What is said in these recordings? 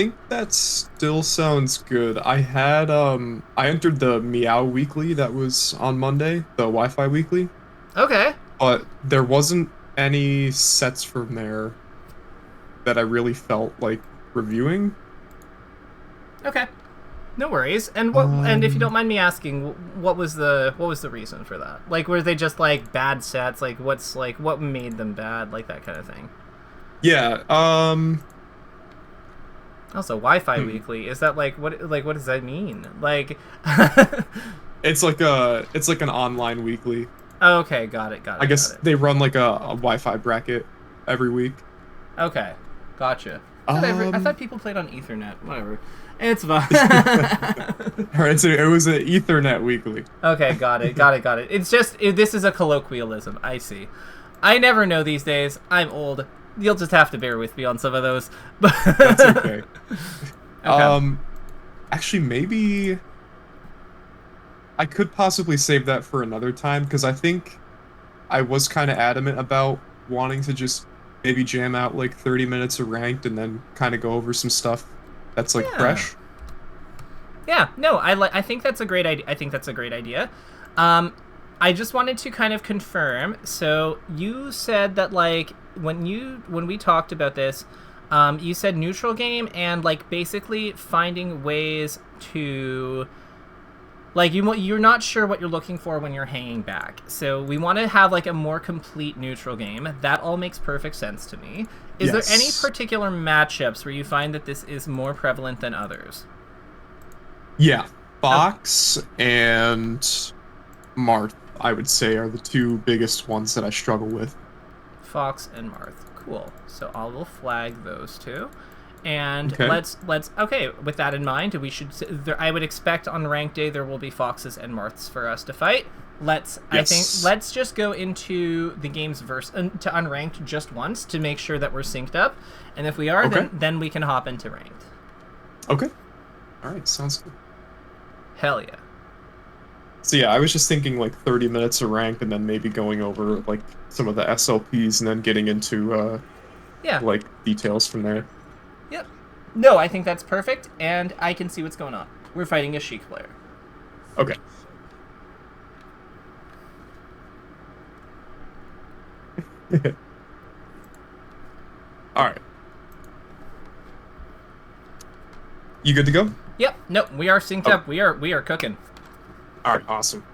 think that still sounds good. I entered the Meow Weekly that was on Monday, the Wi-Fi Weekly, Okay. but there wasn't any sets from there that I really felt like reviewing. Okay. No worries. And what? And if you don't Um, mind me asking, what was the reason for that? Like, were they just like bad sets? Like what made them bad? Like that kind of thing. yeah, Also, Wi-Fi hmm. weekly, is that like what? Like what does that mean? Like, It's like an online weekly. okay, got it, got I it, got guess it. they run like a Wi-Fi bracket every week. Okay, gotcha. I thought Um, people played on Ethernet. Whatever, it's fine. all right, so it was an Ethernet weekly. Okay, got it, got it, got it. It's just this is a colloquialism. I see. I never know these days. I'm old. You'll just have to bear with me on some of those. That's okay. Okay. Um, Actually, maybe I could possibly save that for another time because I think I was kind of adamant about wanting to just maybe jam out like 30 minutes of ranked and then kind of go over some stuff that's like Yeah. fresh. Yeah, no, I think that's a great idea. I think that's a great idea. Um, I just wanted to kind of confirm. So you said that like when we talked about this, you said neutral game and like basically finding ways to like you're not sure what you're looking for when you're hanging back. So we want to have like a more complete neutral game. That all makes perfect sense to me. Is there any Yes. particular matchups where you find that this is more prevalent than others? Yeah. Oh, Fox and Marth, I would say, are the two biggest ones that I struggle with. Fox and Marth. Cool. So I will flag those two. And Okay. let's okay. With that in mind, we should. I would expect on rank day there will be foxes and Marths for us to fight. I think Yes. let's just go into the game's verse to unranked just once to make sure that we're synced up. And if we are, Okay. then we can hop into ranked. Okay. All right. Sounds good. Hell yeah. So yeah, I was just thinking like 30 minutes of rank and then maybe going over like some of the SLPs and then getting into Yeah. like details from there. Yep. No, I think that's perfect, and I can see what's going on. We're fighting a Sheik player. Okay. All right. You good to go? Yep. Nope. We are synced Oh, up. We are cooking. all right. Awesome.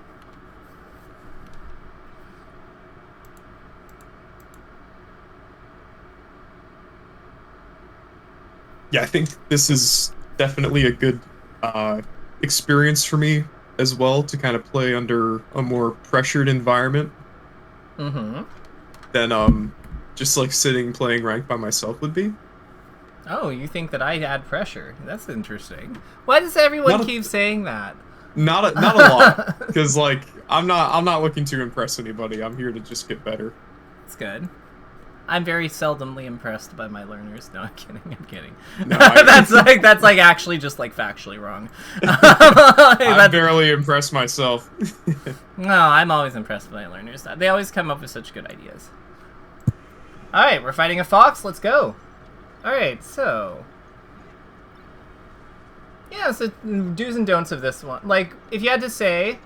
Yeah, I think this is definitely a good uh, experience for me as well to kind of play under a more pressured environment Mm-hmm. than just like sitting playing ranked by myself would be. Oh, you think that I add pressure? That's interesting. Why does everyone Not keep a saying that? not a lot because like I'm not looking to impress anybody. I'm here to just get better. It's good. I'm very seldomly impressed by my learners. No, I'm kidding. I'm kidding. No, I That's like actually just like factually wrong. I'm That, barely impressed myself. no, I'm always impressed by my learners. They always come up with such good ideas. All right, we're fighting a fox. Let's go. All right, so yeah, so do's and don'ts of this one. Like, if you had to say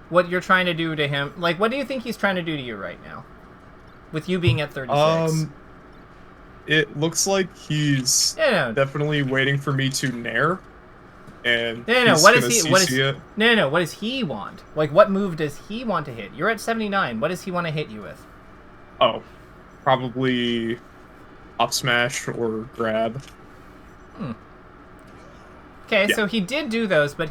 what you're trying to do to him, like, what do you think he's trying to do to you right now? With you being at 36. Um, it looks like he's No, no, definitely waiting for me to nair, and no, no, no. he's What is gonna he? What is? CC it. No, no, no. What does he want? Like, what move does he want to hit? You're at 79. What does he want to hit you with? Oh, probably up smash or grab. Hmm. Okay, Yeah. so he did do those, but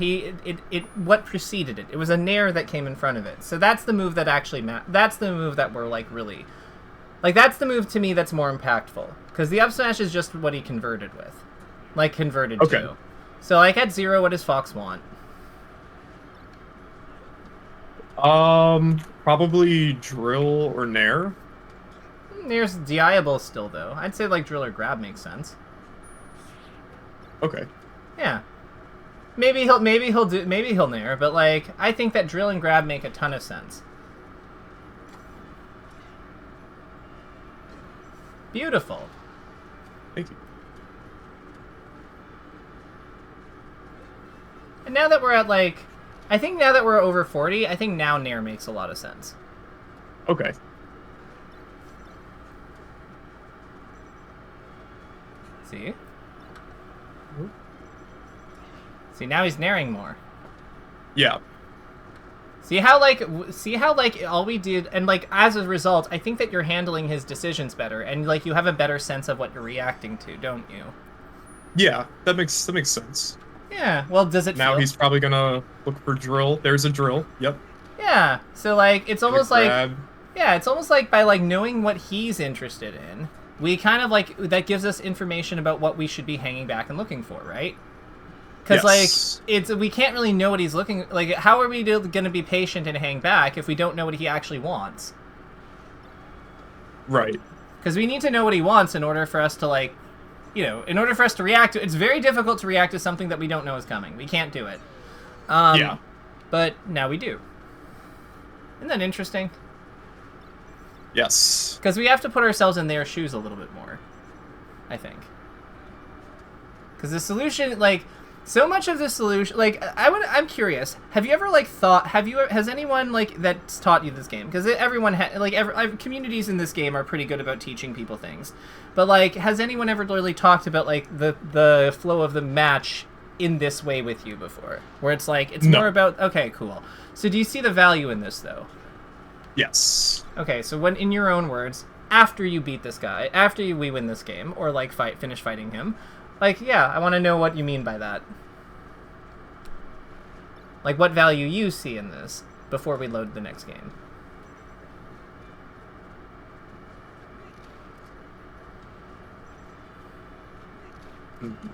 what preceded it? It was a nair that came in front of it. So that's the move that actually that's the move that we're like really like that's the move to me that's more impactful because the up smash is just what he converted with, like converted Okay. to. So like at 0, what does Fox want? Probably drill or nair. Nair's diable still though. I'd say like drill or grab makes sense. Okay. Yeah. Maybe he'll nair, but like I think that drill and grab make a ton of sense. Beautiful. Thank you. And now that we're at, like... I think now that we're over 40, I think now Nair makes a lot of sense. Okay. See? See, now he's Nairing more. Yeah. See how, like, all we did, and, like, as a result, I think that you're handling his decisions better, and, like, you have a better sense of what you're reacting to, don't you? Yeah, that makes sense. Yeah, well, does it Now feel... he's probably gonna look for drill. There's a drill. Yep. Yeah, so, like, it's almost like... Grab. Yeah, it's almost like by, like, knowing what he's interested in, we kind of, like, that gives us information about what we should be hanging back and looking for, right? Because, Yes. like, we can't really know what he's looking... Like, how are we going to be patient and hang back if we don't know what he actually wants? Right. Because we need to know what he wants in order for us to, like... You know, in order for us to react to... It's very difficult to react to something that we don't know is coming. We can't do it. Yeah. But now we do. Isn't that interesting? Yes. Because we have to put ourselves in their shoes a little bit more, I think. Because the solution, like, so much of the solution, like, I'm curious. Have you ever, like, has anyone, like, that's taught you this game? Because everyone, communities in this game are pretty good about teaching people things. But, like, has anyone ever really talked about, like, the flow of the match in this way with you before? Where it's, like, it's No. more about, okay, cool. So do you see the value in this, though? Yes. Okay, so when, in your own words, after you beat this guy, after we win this game, or, like, finish fighting him, like, yeah, I want to know what you mean by that. Like, what value you see in this before we load the next game. Mhm.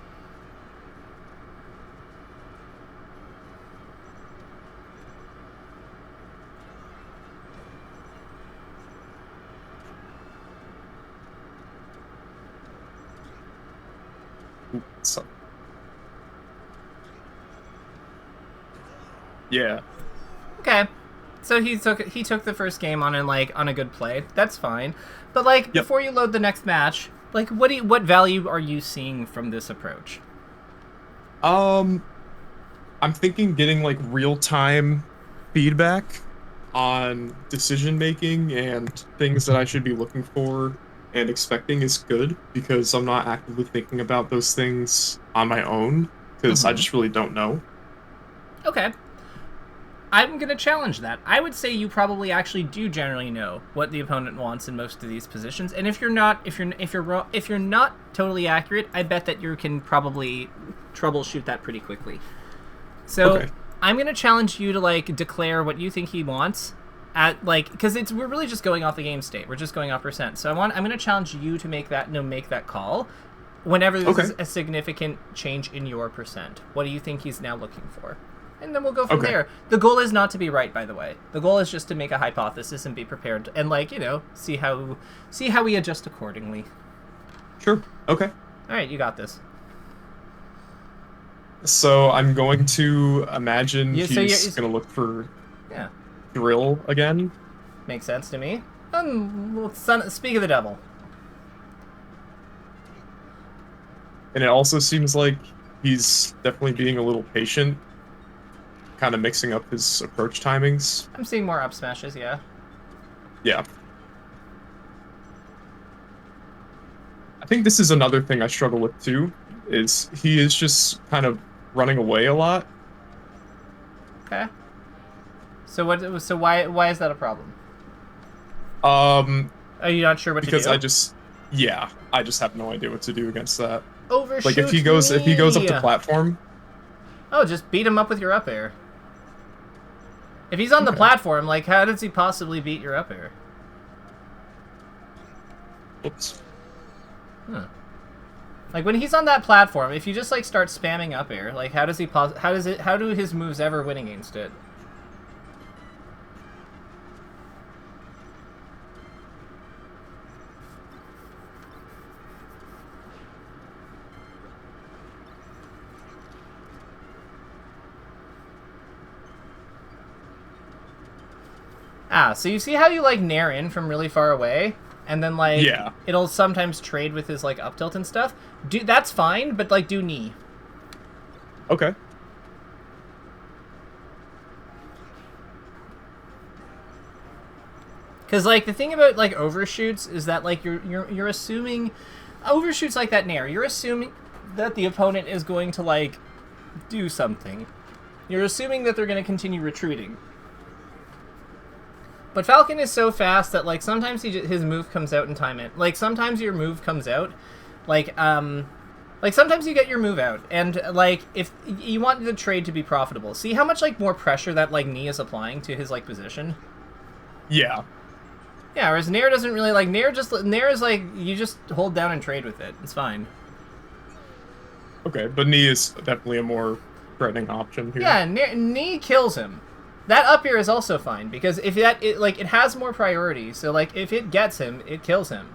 So. Yeah. Okay. So he took the first game on a good play. That's fine. But like Yep. before you load the next match, like what value are you seeing from this approach? I'm thinking getting like real-time feedback on decision making and things that I should be looking for and expecting is good because I'm not actively thinking about those things on my own because I Mhm. just really don't know. Okay. I'm gonna challenge that. I would say you probably actually do generally know what the opponent wants in most of these positions, and if you're not totally accurate, I bet that you can probably troubleshoot that pretty quickly. So Okay. I'm gonna challenge you to like declare what you think he wants at like because we're really just going off the game state. We're just going off percent. So I'm gonna challenge you to make that call whenever there's Okay. a significant change in your percent. What do you think he's now looking for? And then we'll go from Okay. there. The goal is not to be right, by the way. The goal is just to make a hypothesis and be prepared and like, you know, see how we adjust accordingly. Sure. Okay. All right, you got this. So I'm going to imagine Yeah, so he's you're- gonna look for Yeah, drill again. makes sense to me. Speak of the devil. And it also seems like he's definitely being a little patient, kind of mixing up his approach timings. I'm seeing more up smashes, yeah. Yeah. I think this is another thing I struggle with too, is he is just kind of running away a lot. Okay. So why is that a problem? Um, Are you not sure what because to do? I just have no idea what to do against that. Overshoot Like if he goes up me! the platform, Oh, just beat him up with your up air. If he's on the Okay. platform, like how does he possibly beat your up air? oops. Huh. Like when he's on that platform, if you just like start spamming up air, like how do his moves ever win against it? Ah, so you see how you like nair in from really far away? And then like Yeah. it'll sometimes trade with his like up tilt and stuff. That's fine, but like do knee. Okay. Because like the thing about like overshoots is that like you're assuming overshoots like that nair. You're assuming that the opponent is going to like do something. You're assuming that they're going to continue retreating. But Falcon is so fast that like sometimes his move comes out in time. Like sometimes your move comes out, like sometimes you get your move out, and like if you want the trade to be profitable, see how much like more pressure that like knee is applying to his like position. Yeah. Yeah, whereas Nair doesn't really like Nair is like you just hold down and trade with it. It's fine. Okay, but knee is definitely a more threatening option here. Yeah, knee kills him. That up air is also fine because if it has more priority. So like if it gets him, it kills him.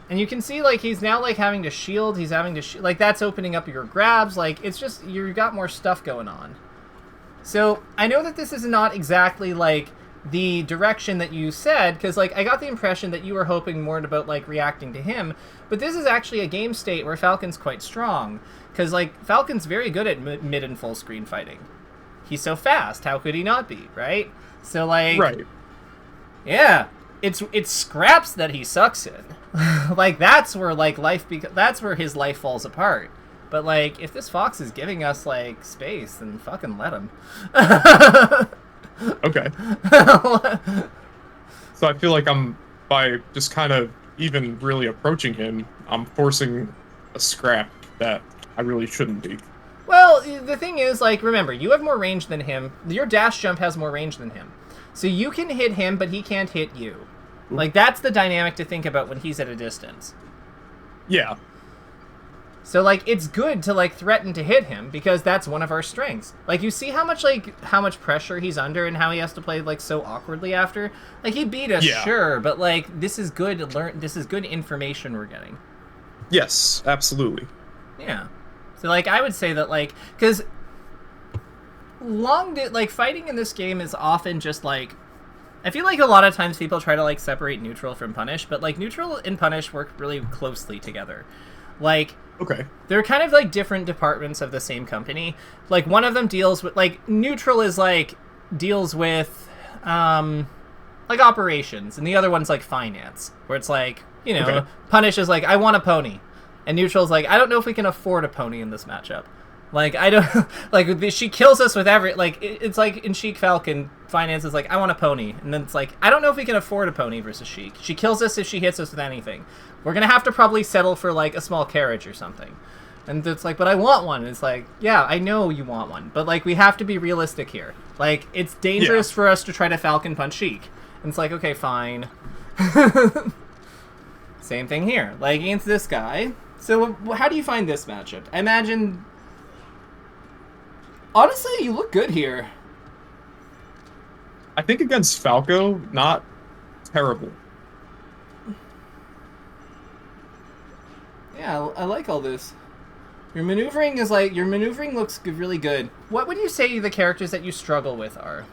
And you can see like he's now like having to shield. He's having to like that's opening up your grabs. Like it's just you've got more stuff going on. So I know that this is not exactly like the direction that you said, because like I got the impression that you were hoping more about like reacting to him, but this is actually a game state where Falcon's quite strong, because like Falcon's very good at mid and full screen fighting. He's so fast, how could he not be, right? So like, right, yeah, it's scraps that he sucks in. Like that's where like that's where his life falls apart. But like if this fox is giving us like space, then fucking let him. Okay. So I feel like by just kind of even really approaching him, I'm forcing a scrap that I really shouldn't be. Well, the thing is, like, remember, you have more range than him. Your dash jump has more range than him. So you can hit him, but he can't hit you. Like, that's the dynamic to think about when he's at a distance. Yeah. So, like, it's good to, like, threaten to hit him, because that's one of our strengths. Like, you see how much pressure he's under and how he has to play, like, so awkwardly after? Like, he beat us, Yeah. sure, but, like, this is good this is good information we're getting. Yes, absolutely. Yeah. So, like, I would say that, like, because fighting in this game is often just, like, I feel like a lot of times people try to, like, separate neutral from punish, but, like, neutral and punish work really closely together. Like, okay, they're kind of like different departments of the same company. Like one of them deals with like neutral is like deals with like operations, and the other one's like finance, where it's like, you know, okay. Punish is like I want a pony, and neutral's like I don't know if we can afford a pony in this matchup. Like I don't like she kills us with every like it's like in Sheik Falcon, finance is like I want a pony, and then it's like I don't know if we can afford a pony versus Sheik. She kills us if she hits us with anything. We're gonna have to probably settle for like a small carriage or something. And it's like, but I want one. And it's like, yeah, I know you want one, but like we have to be realistic here. Like it's dangerous for us to try to Falcon punch Sheik. And it's like, okay, fine. Same thing here. Like against this guy. So how do you find this matchup? I imagine. Honestly, you look good here. I think against Falco, not terrible. Yeah, I like all this. Your maneuvering looks really good. What would you say the characters that you struggle with are?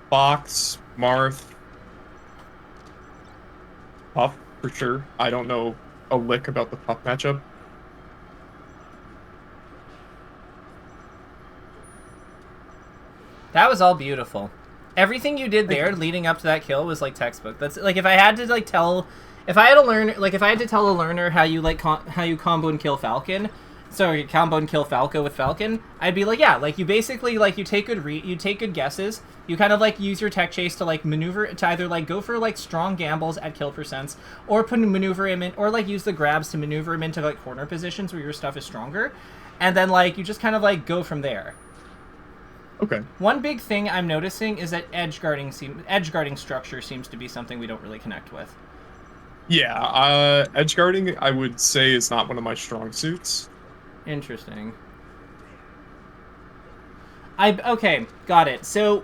Fox, Marth, Puff for sure. I don't know a lick about the Puff matchup. That was all beautiful. Everything you did there leading up to that kill was like textbook. That's like if I had to tell a learner how you like how you combo and kill Falcon, combo and kill Falco with Falcon, I'd be like, yeah, like you basically like you take good guesses, you kind of like use your tech chase to like maneuver to either like go for like strong gambles at kill percents, or maneuver him in, or like use the grabs to maneuver him into like corner positions where your stuff is stronger, and then like you just kind of like go from there. Okay. One big thing I'm noticing is that edge guarding structure seems to be something we don't really connect with. Yeah, edge guarding I would say is not one of my strong suits. Interesting. Okay, got it. So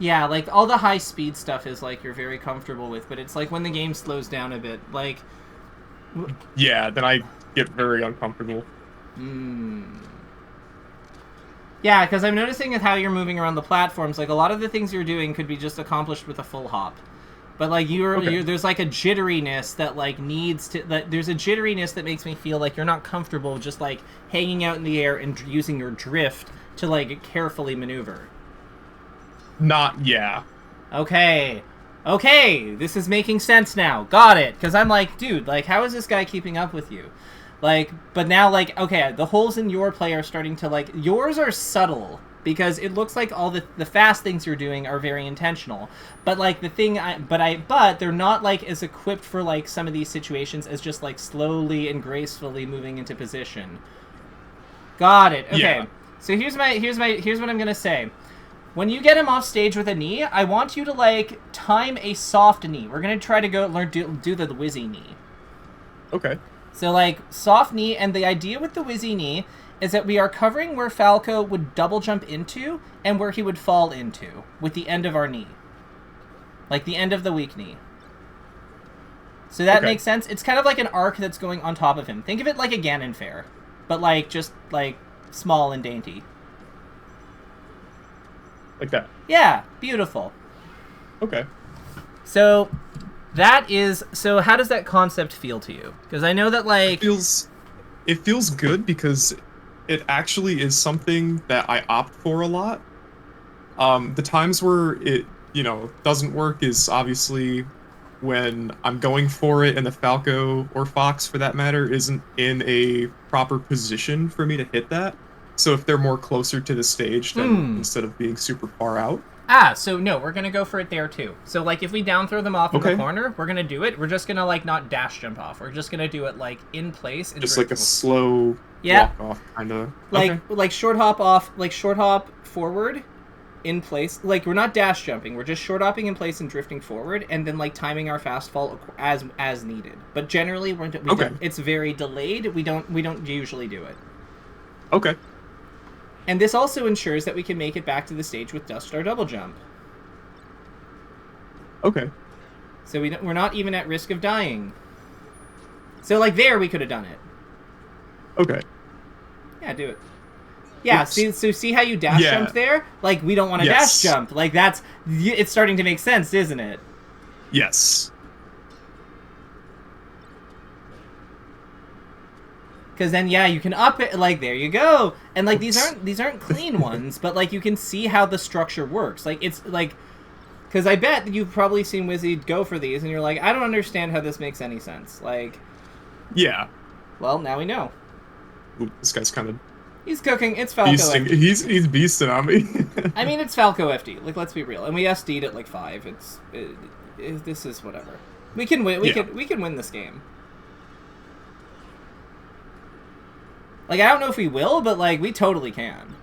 yeah, like all the high speed stuff is like you're very comfortable with, but it's like when the game slows down a bit, like yeah, then I get very uncomfortable. Yeah, because I'm noticing with how you're moving around the platforms, like a lot of the things you're doing could be just accomplished with a full hop. But like Okay. there's like a jitteriness that like needs to that there's a jitteriness that makes me feel like you're not comfortable just like hanging out in the air and using your drift to like carefully maneuver. Not, yeah. Okay. Okay, this is making sense now. Got it. Because I'm like, dude, like, how is this guy keeping up with you? Like, but now, like, okay, the holes in your play are starting to, like, yours are subtle because it looks like all the fast things you're doing are very intentional. But, like, but they're not, like, as equipped for, like, some of these situations as just, like, slowly and gracefully moving into position. Got it. Okay. Yeah. So here's what I'm gonna say. When you get him off stage with a knee, I want you to, like, time a soft knee. We're going to try to go learn do the whizzy knee. Okay. So, like, soft knee, and the idea with the whizzy knee is that we are covering where Falco would double jump into and where he would fall into with the end of our knee. Like, the end of the weak knee. So that makes sense? It's kind of like an arc that's going on top of him. Think of it like a Ganon Fair, but, like, just, like, small and dainty. Like that. Yeah, beautiful. Okay. So so how does that concept feel to you? Because I know that like It feels good because it actually is something that I opt for a lot. The times where it, doesn't work is obviously when I'm going for it and the Falco or Fox for that matter isn't in a proper position for me to hit that. So if they're more closer to the stage than instead of being super far out. So no, we're gonna go for it there too. So like if we down throw them off in the corner, we're gonna do it. We're just gonna like not dash jump off. We're just gonna do it like in place and Just like a slow walk off kind of. Like short hop off, like short hop forward in place. Like we're not dash jumping. We're just short hopping in place and drifting forward, and then like timing our fast fall as needed. But generally, it's very delayed. We don't usually do it. Okay. And this also ensures that we can make it back to the stage with Dust Star Double Jump. Okay. So we're not even at risk of dying. So like there, we could have done it. Okay. Yeah, do it. Yeah, see how you dash jumped there? Like, we don't want to dash jump. Like, it's starting to make sense, isn't it? Yes. Because then, yeah, you can up it, like, there you go. And, like, these aren't clean ones, but, like, you can see how the structure works. Like, it's, like, because I bet you've probably seen Wizzy go for these, and you're like, I don't understand how this makes any sense. Like... Yeah. Well, now we know. Ooh, this guy's kind of... He's cooking. It's Falco FD. He's beasting on me. I mean, it's Falco FD. Like, let's be real. And we SD'd at, like, 5. This is whatever. We can win. We can win this game. Like, I don't know if we will, but, like, we totally can.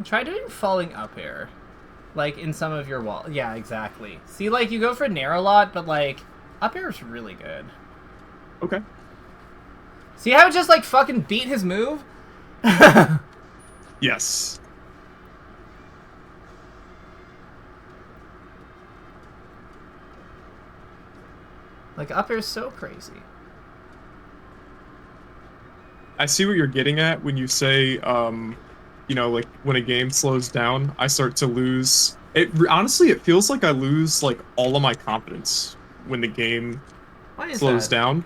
Try doing falling up air. Like, in some of your wall. Yeah, exactly. See, like, you go for nair a lot, but, like, up air is really good. Okay. See how it just, like, fucking beat his move? Yes. Like, up air is so crazy. I see what you're getting at when you say, like when a game slows down, I start to lose. Honestly, it feels like I lose like all of my confidence when the game slows down.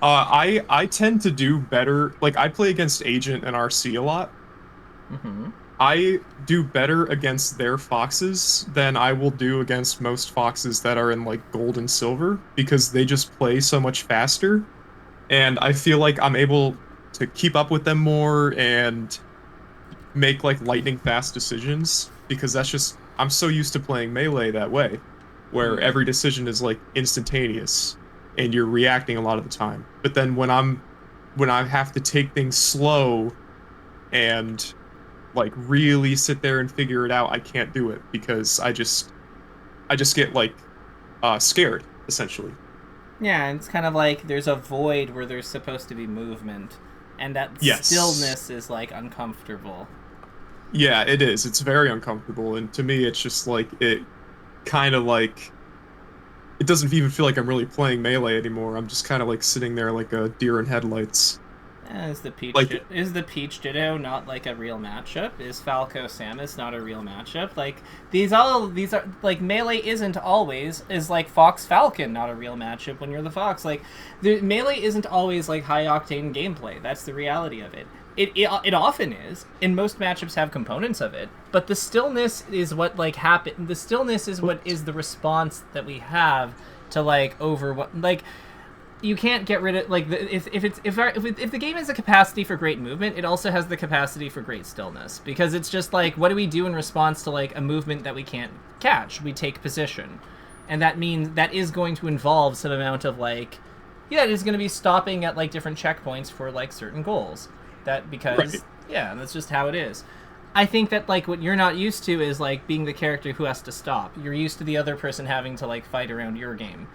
I tend to do better. Like I play against Agent and RC a lot. Mm-hmm. I do better against their foxes than I will do against most foxes that are in like gold and silver because they just play so much faster, and I feel like I'm able to keep up with them more and make like lightning fast decisions because I'm so used to playing Melee that way, where every decision is like instantaneous and you're reacting a lot of the time. But then when I have to take things slow and like really sit there and figure it out, I can't do it because I just get like scared essentially. Yeah, and it's kind of like there's a void where there's supposed to be movement, and that Yes. stillness is like uncomfortable. Yeah, it is. It's very uncomfortable, and to me, it's just like it kind of like it doesn't even feel like I'm really playing Melee anymore. I'm just kind of like sitting there like a deer in headlights. Like, Is the Peach Ditto not like a real matchup? Is Falco Samus not a real matchup? Like these are like Melee isn't always is like Fox Falcon not a real matchup when you're the Fox. Like Melee isn't always like high octane gameplay. That's the reality of it. It often is, and most matchups have components of it. But the stillness is what like happen. The stillness is what is the response that we have to like over what like you can't get rid of like if the game has a capacity for great movement, it also has the capacity for great stillness, because it's just like, what do we do in response to like a movement that we can't catch? We take position, and that means that is going to involve some amount of like, yeah, it is going to be stopping at like different checkpoints for like certain goals. That because right. yeah, that's just how it is. I think that like what you're not used to is like being the character who has to stop. You're used to the other person having to like fight around your game,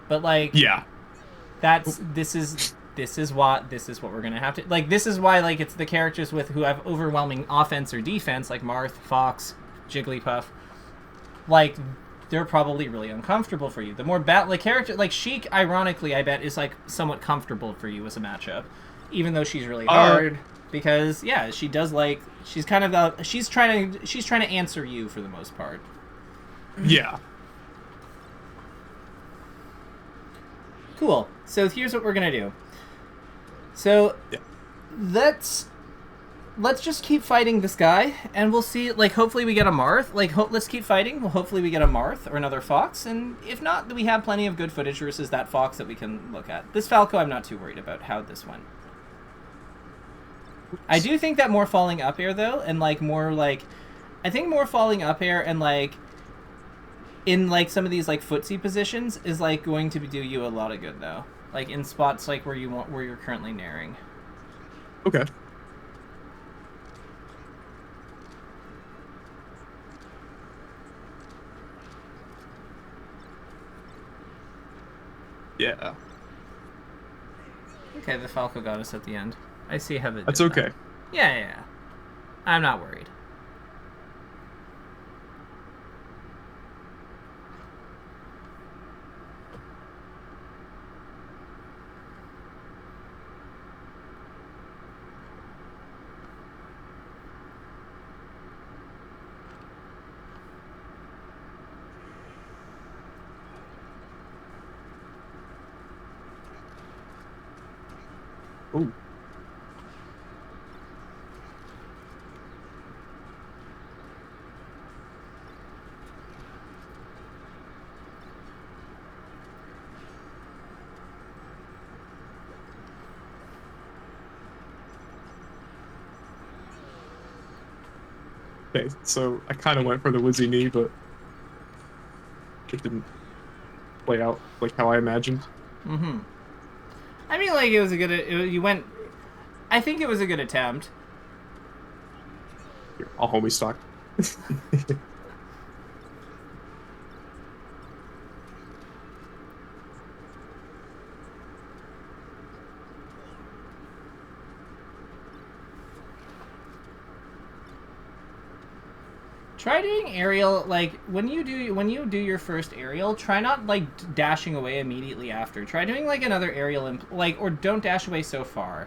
but like Yeah. that's this is what we're gonna have to like. This is why like it's the characters with who have overwhelming offense or defense, like Marth, Fox, Jigglypuff. Like they're probably really uncomfortable for you. The more like character like Sheik, ironically, I bet is like somewhat comfortable for you as a matchup, even though she's really hard because yeah, she does like she's kind of she's trying to answer you for the most part. Yeah. Cool. So here's what we're gonna do. So Yeah. let's just keep fighting this guy, and we'll see. Like, hopefully we get a Marth. Like, let's keep fighting. Well, hopefully we get a Marth or another Fox, and if not, we have plenty of good footage versus that Fox that we can look at. This Falco, I'm not too worried about how this went. I do think that more falling up air though, and like more like, I think more falling up air and like in like some of these like footsie positions is like going to do you a lot of good though. Like in spots like where you're currently naring. Okay. Yeah. Okay, the Falco got us at the end. I see how they That's did okay. that. Yeah. I'm not worried. Ooh. Okay, so I kind of went for the Wizzy knee, but it didn't play out like how I imagined. Mm-hmm. I mean, like, it was a good... you went... I think it was a good attempt. Here, I'll homie stock. Try doing aerial, like, when you do your first aerial, try not, like, dashing away immediately after. Try doing, like, another aerial, like, or don't dash away so far.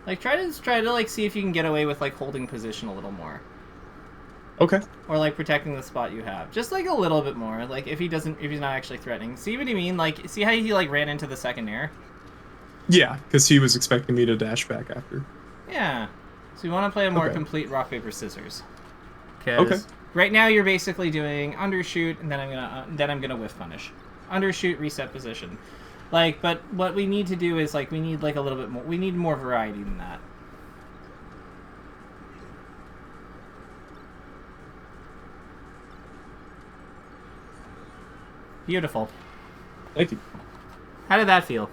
Like, try to, like, see if you can get away with, like, holding position a little more. Okay. Or, like, protecting the spot you have. Just, like, a little bit more. Like, if he's not actually threatening. See what I mean? Like, see how he, like, ran into the second air? Yeah, because he was expecting me to dash back after. Yeah. So you want to play a more complete rock, paper, scissors. Okay. Right now you're basically doing undershoot, and then I'm gonna whiff punish, undershoot, reset position, like. But what we need to do is like we need like a little bit more. We need more variety than that. Beautiful. Thank you. How did that feel?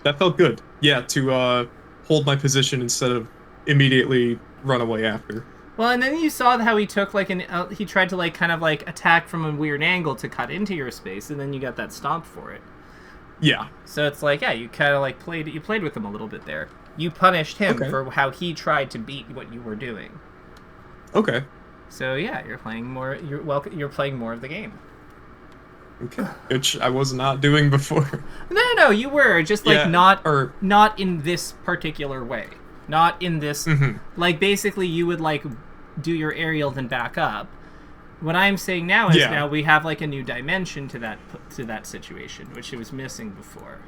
That felt good. Yeah, to hold my position instead of immediately run away after. Well, and then you saw how he took like he tried to like kind of like attack from a weird angle to cut into your space, and then you got that stomp for it. Yeah. So it's like, yeah, you kind of like played with him a little bit there. You punished him Okay. for how he tried to beat what you were doing. Okay. So yeah, you're playing more. You're playing more of the game. Okay. Which I was not doing before. No, you were just like Yeah. Or. not in this particular way. Not in this. Mhm. Like basically, you would like do your aerial then back up. What I'm saying now is Yeah. now we have like a new dimension to that situation, which it was missing before.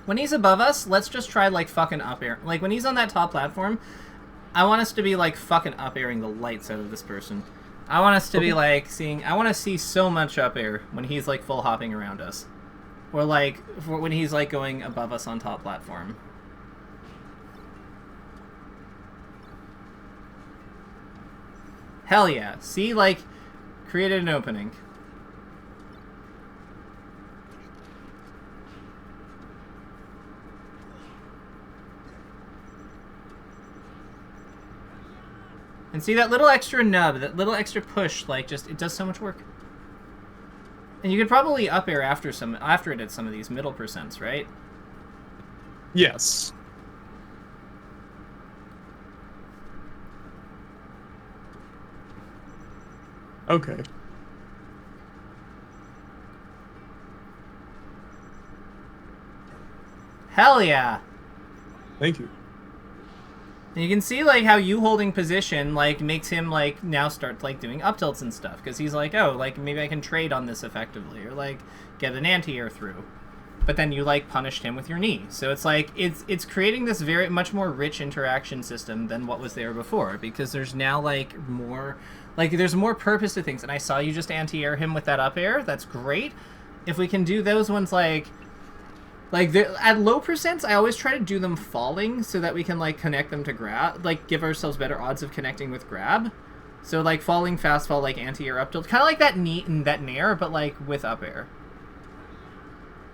When he's above us, let's just try like fucking up air. Like when he's on that top platform, I want us to be like fucking up airing the lights out of this person. I want us to be like seeing. I want to see so much up air when he's like full hopping around us, or like when he's like going above us on top platform. Hell yeah! See, like created an opening. And see that little extra nub, that little extra push, like just it does so much work. And you could probably up air after it at some of these middle percents, right? Yes. Okay. Hell yeah! Thank you. And you can see like how you holding position like makes him like now start like doing up tilts and stuff because he's like, oh, like maybe I can trade on this effectively or like get an anti-air through. But then you like punished him with your knee. So it's like it's creating this very much more rich interaction system than what was there before because there's now like more like there's more purpose to things. And I saw you just anti-air him with that up air. That's great. If we can do those ones like at low percents, I always try to do them falling so that we can like connect them to grab, like give ourselves better odds of connecting with grab. So like falling fast fall like anti-air up tilt, kind of like that knee and that nair, but like with up air.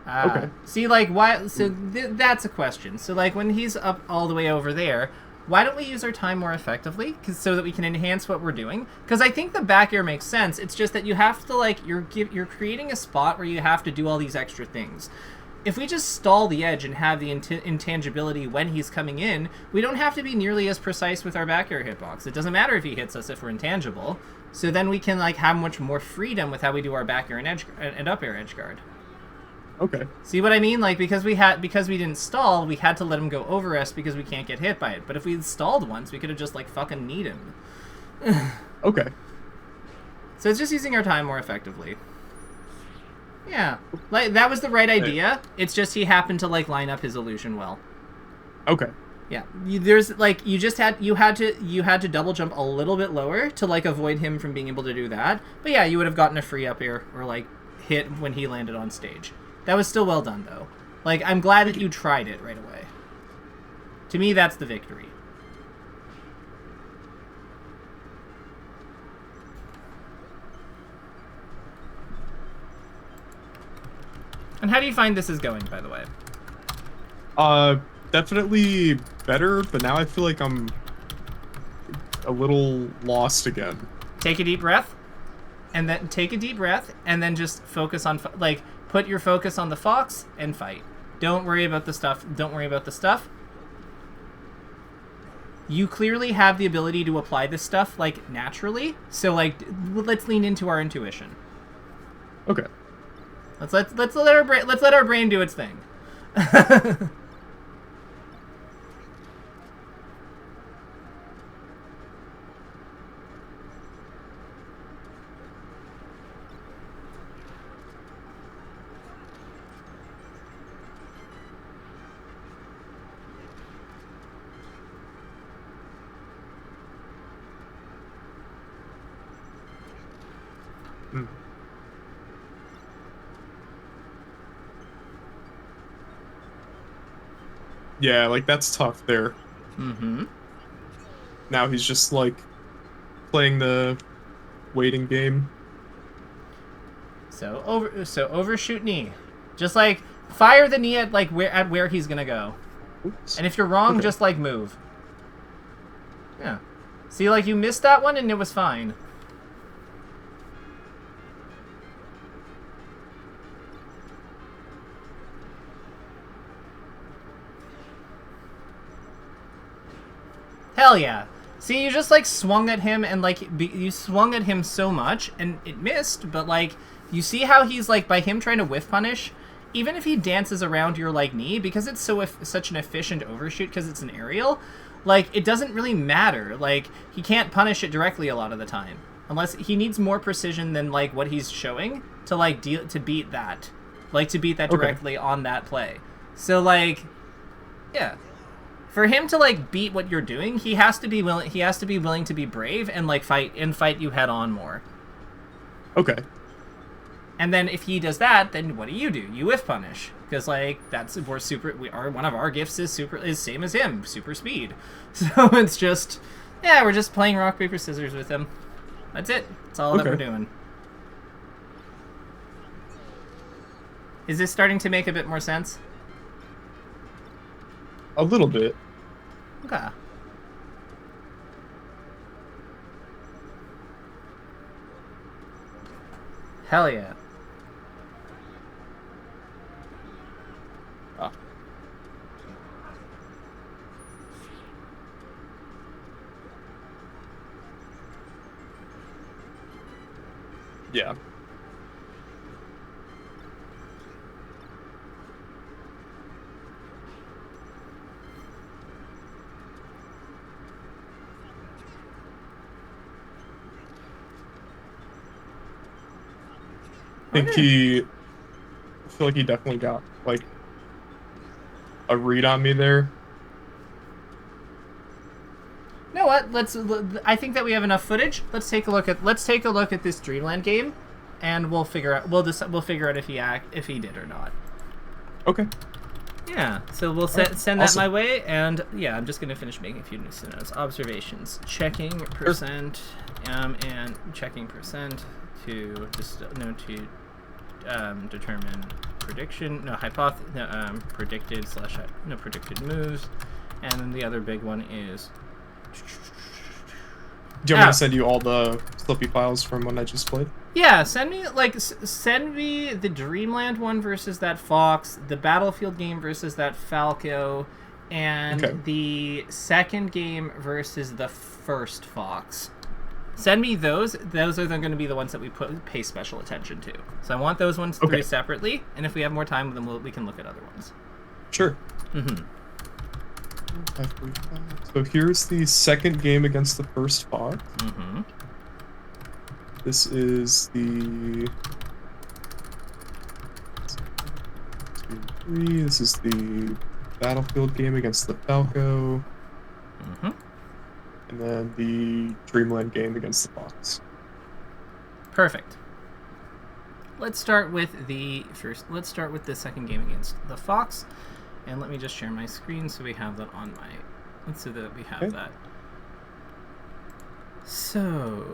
Okay. See, like why? So that's a question. So like when he's up all the way over there, why don't we use our time more effectively? So that we can enhance what we're doing. Because I think the back air makes sense. It's just that you have to like you're creating a spot where you have to do all these extra things. If we just stall the edge and have the intangibility when he's coming in, we don't have to be nearly as precise with our back air hitbox. It doesn't matter if he hits us if we're intangible. So then we can like have much more freedom with how we do our back air and up air edge guard. Okay. See what I mean? Like because we didn't stall, we had to let him go over us because we can't get hit by it. But if we'd stalled once, we could have just like fucking kneed him. Okay. So it's just using our time more effectively. Yeah, like that was the right idea. It's just he happened to like line up his illusion well. Okay. Yeah, there's like you had to double jump a little bit lower to like avoid him from being able to do that. But yeah, you would have gotten a free up air or like hit when he landed on stage. That was still well done though. Like I'm glad that you tried it right away. To me, that's the victory. And how do you find this is going, by the way? Definitely better, but now I feel like I'm a little lost again. Take a deep breath, and then take a deep breath, and then just focus on, like, put your focus on the fox and fight. Don't worry about the stuff. Don't worry about the stuff. You clearly have the ability to apply this stuff, like, naturally. So, like, let's lean into our intuition. Okay. Let's let our brain do its thing. Mm. Yeah, like that's tough there. Mm-hmm. Now he's just like playing the waiting game. So overshoot knee, just like fire the knee at like where he's gonna go. Oops. And if you're wrong, Okay. just, like, move. Yeah. See, like, you missed that one and it was fine. Hell yeah. See, you just, like, swung at him and, like, you swung at him so much and it missed, but, like, you see how he's, like, by him trying to whiff punish, even if he dances around your, like, knee, because it's such an efficient overshoot because it's an aerial, like, it doesn't really matter. Like, he can't punish it directly a lot of the time. Unless he needs more precision than, like, what he's showing to, like, to beat that. Like, to beat that directly on that play. So, like, yeah. For him to, like, beat what you're doing, he has to be willing to be brave and, like, fight you head on more. Okay. And then if he does that, then what do? You whiff punish. Because, like, one of our gifts is same as him, super speed. So it's just, yeah, we're just playing rock, paper, scissors with him. That's it. That's all that we're doing. Is this starting to make a bit more sense? A little bit. Okay. Hell yeah. Ah. Yeah. I feel like he definitely got, like, a read on me there. You know what? I think that we have enough footage. Let's take a look at this Dreamland game, and we'll figure out if he did or not. Okay. Yeah. So we'll send that my way, and yeah, I'm just gonna finish making a few new notes. Observations, checking percent, and checking percent to determine predicted predicted moves, and then the other big one is. Do you want me to send you all the Slippy files from when I just played? Yeah, send me the Dreamland one versus that Fox, the Battlefield game versus that Falco, and the second game versus the first Fox. Send me those. Those are going to be the ones that we pay special attention to. So I want those ones three separately, and if we have more time, then we can look at other ones. Sure. So here's the second game against the first Fox. This is the 2, 3. This is the Battlefield game against the Falco. And then the Dreamland game against the Fox. Perfect. Let's start with the second game against the Fox. And let me just share my screen so we have that on that. So,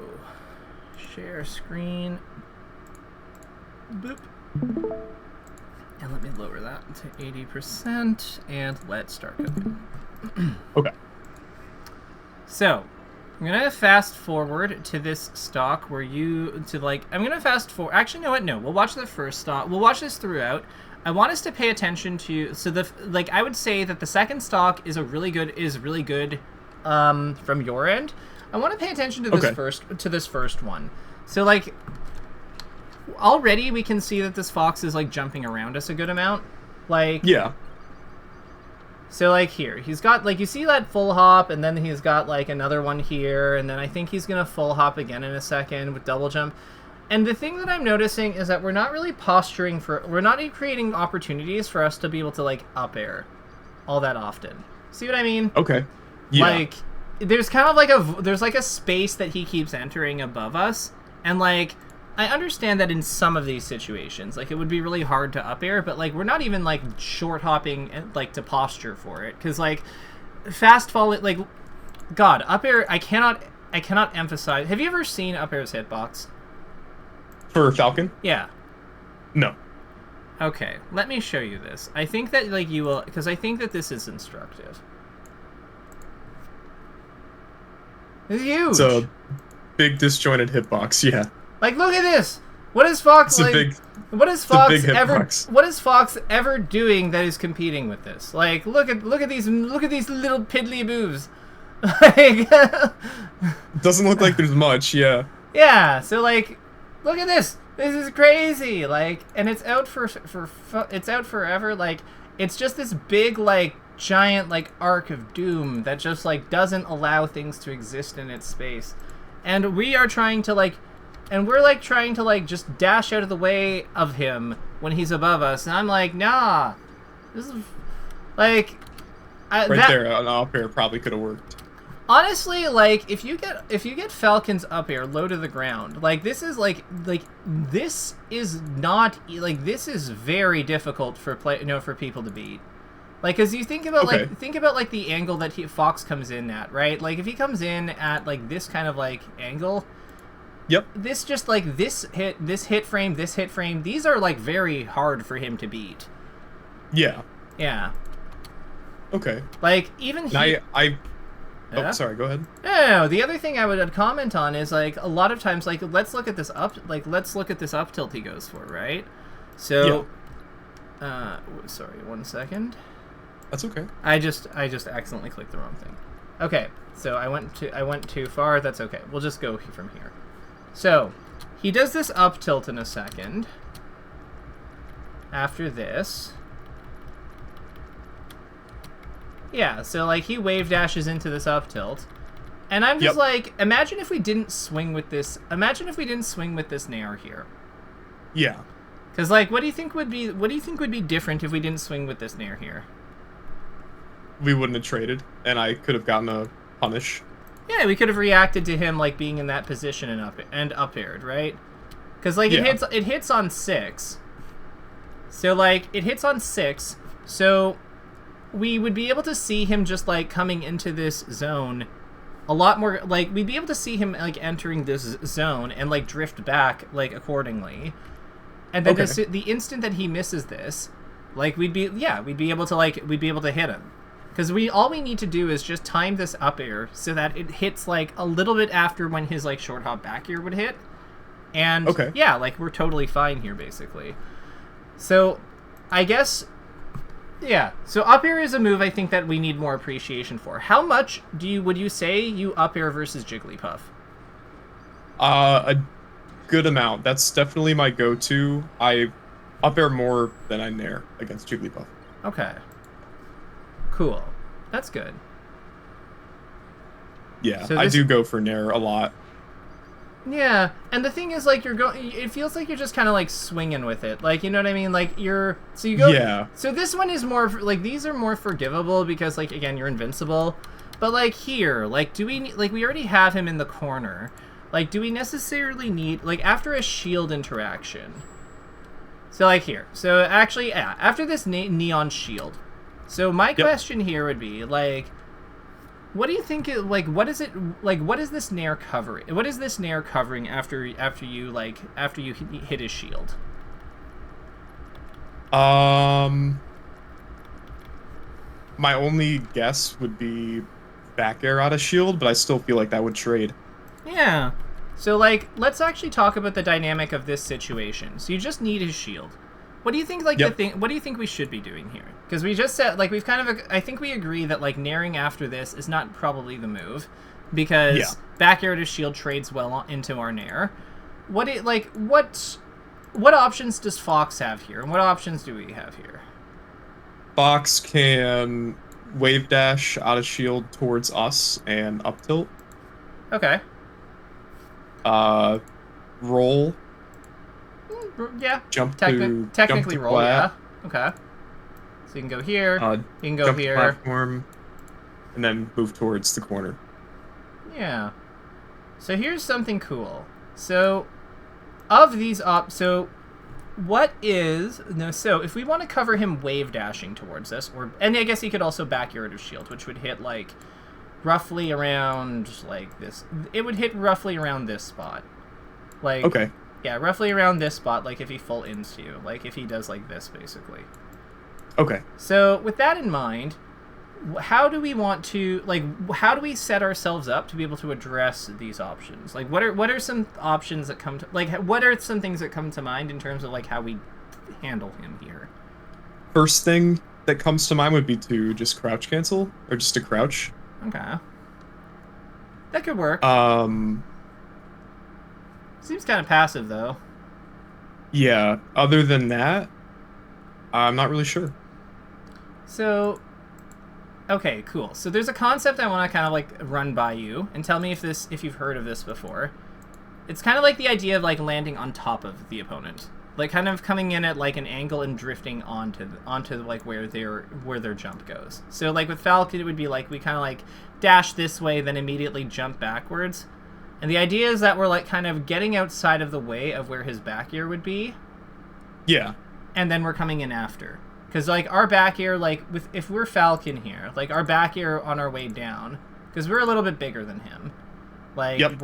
share screen. Boop. And let me lower that to 80%, and let's start cooking. Okay. So, I'm going to fast forward to this stock where actually, you know what? No, we'll watch the first stock. We'll watch this throughout. I want us to pay attention to, I would say that the second stock is really good from your end. I want to pay attention to this first one. So, like, already we can see that this Fox is, like, jumping around us a good amount. Like, yeah. So, like, here, he's got, like, you see that full hop, and then he's got, like, another one here, and then I think he's going to full hop again in a second with double jump. And the thing that I'm noticing is that we're not really we're not creating opportunities for us to be able to, like, up air all that often. See what I mean? Okay. Yeah. Like, there's kind of like there's like a space that he keeps entering above us, and, like, I understand that in some of these situations, like, it would be really hard to up air, but, like, we're not even, like, short hopping, like, to posture for it, because, like, fast fall, like, God, up air, I cannot emphasize. Have you ever seen up air's hitbox? For Falcon? Yeah. No. Okay, let me show you this. I think that like you will, because I think that this is instructive. It's It's huge. a big disjointed hitbox. Yeah, Like, look at this. What is Fox it's a like? big, What is it's a big Fox ever? hitbox. What is Fox ever doing that is competing with this? Like, look at these little piddly moves. Like, Doesn't look like there's much. Yeah. yeah. So like, look at this. This is crazy. Like, and it's out it's out forever. Like, it's just this big like giant like arc of doom that just like doesn't allow things to exist in its space, and we are trying to like. And we're, like, trying to, like, just dash out of the way of him when he's above us. And I'm like, nah. This is, like... Right there, an up air probably could have worked. Honestly, like, if you get Falcon's up air low to the ground, like, this is, this is not... Like, this is very difficult for for people to beat. Like, because you think about, Okay. like, the angle that Fox comes in at, right? Like, if he comes in at, like, this kind of, like, angle... Yep. This just like this hit frame, these are like very hard for him to beat. Yeah. Yeah. Okay. Like even he, Oh, yeah? sorry. Go ahead. No, the other thing I would comment on is like a lot of times like let's look at this up tilt he goes for, right? So sorry, 1 second. That's okay. I just accidentally clicked the wrong thing. Okay. So I went too far. That's okay. We'll just go from here. So, he does this up tilt in a second. After this. Yeah, so like he wave dashes into this up tilt. And I'm just like, imagine if we didn't swing with this nair here. Yeah. Cuz like what do you think would be different if we didn't swing with this nair here? We wouldn't have traded, and I could have gotten a punish. Yeah, we could have reacted to him like being in that position and up aired, right? Because like it hits on 6. So like it hits on 6. So we would be able to see him just like coming into this zone a lot more. Like we'd be able to see him like entering this zone and like drift back like accordingly. And then the instant that he misses this, like we'd be able to hit him. Because all we need to do is just time this up air so that it hits like a little bit after when his like short hop back air would hit. And yeah, like we're totally fine here basically. So I guess, yeah. So up air is a move I think that we need more appreciation for. How much would you say you up air versus Jigglypuff? A good amount. That's definitely my go-to. I up air more than I nair against Jigglypuff. Okay. Cool. That's good. Yeah, so I do go for nair a lot. Yeah, and the thing is, like, it feels like you're just kind of, like, swinging with it. Like, you know what I mean? Like, so you go... Yeah. So this one is more, like, these are more forgivable because, like, again, you're invincible. But, like, here, like, we already have him in the corner. Like, do we necessarily need, like, after a shield interaction... So, like, here. So, actually, yeah, after this neon shield... So my question here would be like, what do you think? What is this nair covering? What is this nair covering after you hit his shield? My only guess would be back air out of shield, but I still feel like that would trade. Yeah. So like, let's actually talk about the dynamic of this situation. So you just need his shield. What do you think, like, what do you think we should be doing here? Because we just said, like, we've kind of, I think we agree that, like, nairing after this is not probably the move. Because back air to shield trades well into our nair. What options does Fox have here? And what options do we have here? Fox can wave dash out of shield towards us and up tilt. Okay. Roll. Yeah. Technically roll. Flat. Yeah. Okay. So you can go here. You can go jump here. To platform, and then move towards the corner. Yeah. So here's something cool. So, of these so if we want to cover him wave dashing towards us, and I guess he could also back air out of shield, which would hit like roughly around like this. It would hit roughly around this spot. Like, okay. Yeah, roughly around this spot, like if he full into you. Like if he does like this, basically. Okay. So with that in mind, how do we want to, like, how do we set ourselves up to be able to address these options? Like, what are some options that come to, like, what are some things that come to mind in terms of, like, how we handle him here? First thing that comes to mind would be to just crouch cancel, or just to crouch. Okay. That could work. Um, Seems kind of passive, though. yeah, other than that, I'm not really sure. So, okay, cool. So there's a concept I want to kind of, like, run by you, and tell me if you've heard of this before. It's kind of like the idea of, like, landing on top of the opponent. Like, kind of coming in at, like, an angle and drifting onto like, where their jump goes. So, like, with Falcon, it would be, like, we kind of, like, dash this way, then immediately jump backwards. And the idea is that we're, like, kind of getting outside of the way of where his back ear would be. Yeah. And then we're coming in after. Because, like, our back ear, like, if we're Falcon here, like, our back ear on our way down, because we're a little bit bigger than him. Like, Yep.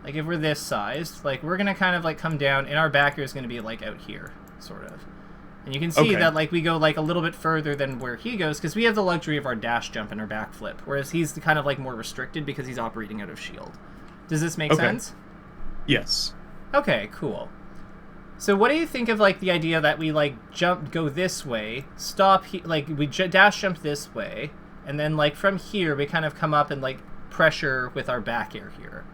Like, if we're this sized, like, we're going to kind of, like, come down, and our back ear is going to be, like, out here, sort of. And you can see that, like, we go, like, a little bit further than where he goes, because we have the luxury of our dash jump and our backflip, whereas he's kind of, like, more restricted because he's operating out of shield. Does this make sense? Yes. Okay, cool. So what do you think of, like, the idea that we, like, go this way, stop, like, we dash jump this way, and then, like, from here, we kind of come up and, like, pressure with our back air here.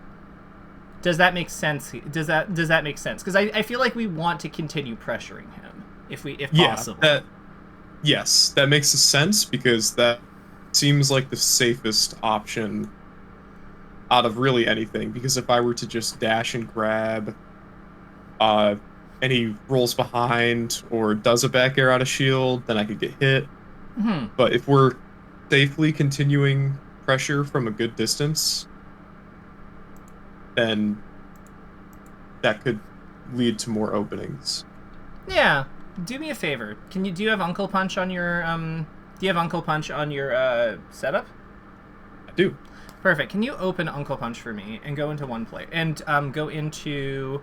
Does that make sense? Does that make sense? Because I feel like we want to continue pressuring him, if possible. Yes, that makes sense, because that seems like the safest option out of really anything, because if I were to just dash and grab, and he rolls behind or does a back air out of shield, then I could get hit. Mm-hmm. But if we're safely continuing pressure from a good distance, then that could lead to more openings. Yeah. Do me a favor. Do you have Uncle Punch on your setup? I do. Perfect. Can you open Uncle Punch for me and go into one play and go into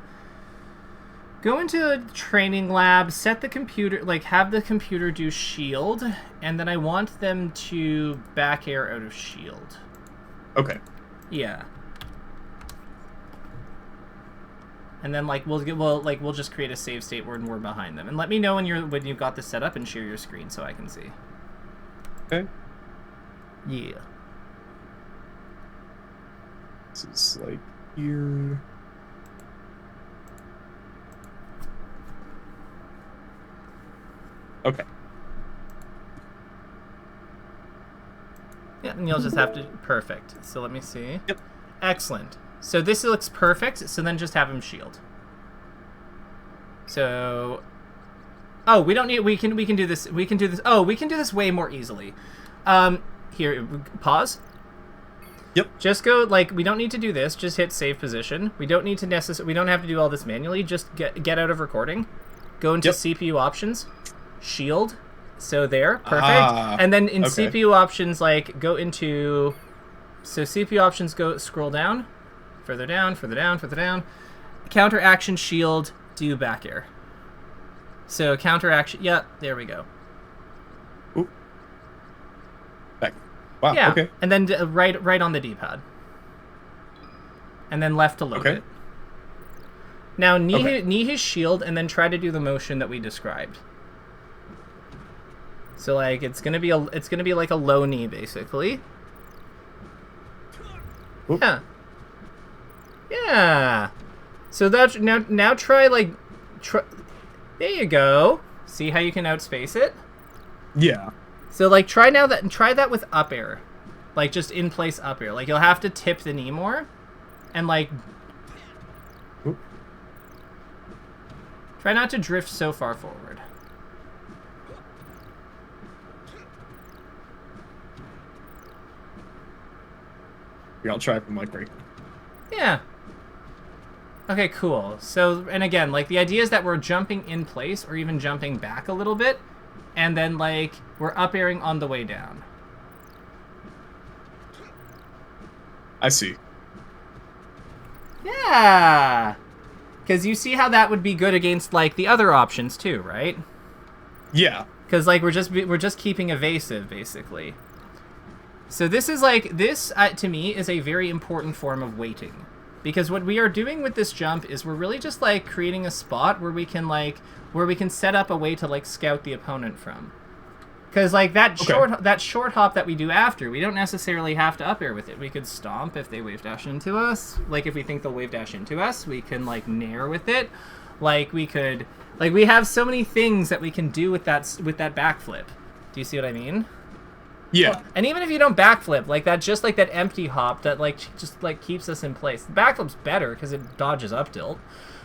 a training lab, set the computer, like, have the computer do shield, and then I want them to back air out of shield. Okay. Yeah. And then, like, we'll just create a save state when we're behind them. And let me know when you've got this set up and share your screen so I can see. Okay. Yeah. This is like here. Okay. Yeah, and you'll just have to... Perfect. So let me see. Yep. Excellent. So this looks perfect, so then just have him shield. So... Oh, we don't need... We can do this... Oh, we can do this way more easily. Here, pause. Yep. Just go, like, we don't need to do this. Just hit save position. We don't need to we don't have to do all this manually. Just get out of recording. Go into CPU options. Shield. So there. Perfect. And then in CPU options, like, go into... So CPU options, scroll down. Further down, further down, further down. Counter action shield, do back air. So counter action... Yeah, there we go. Oop. Back. Wow, yeah, okay. And then right on the D-pad. And then left to load it. Now knee his shield and then try to do the motion that we described. So, like, it's gonna be like a low knee, basically. Oop. Yeah. Yeah. So that's now try, like, there you go. See how you can outspace it? Yeah. So, like, try that with up air. Like, just in place up air. Like, you'll have to tip the knee more. And, like, Oop. try not to drift so far forward. Here, I'll try from, like, right. Yeah. Okay, cool. So, and again, like, the idea is that we're jumping in place or even jumping back a little bit. And then, like, we're up airing on the way down. I see. Yeah. Because you see how that would be good against like the other options too, right? Yeah. Because like we're just keeping evasive basically. So this is like this to me is a very important form of waiting, because what we are doing with this jump is we're really just like creating a spot where we can set up a way to like scout the opponent from. Because like that short hop that we do after, we don't necessarily have to up air with it. We could stomp if they wave dash into us. Like if we think they'll wave dash into us, we can like nair with it. Like we could, like we have so many things that we can do with that backflip. Do you see what I mean? Yeah. Well, and even if you don't backflip, like that, just like that empty hop that like just like keeps us in place. The backflip's better because it dodges up tilt,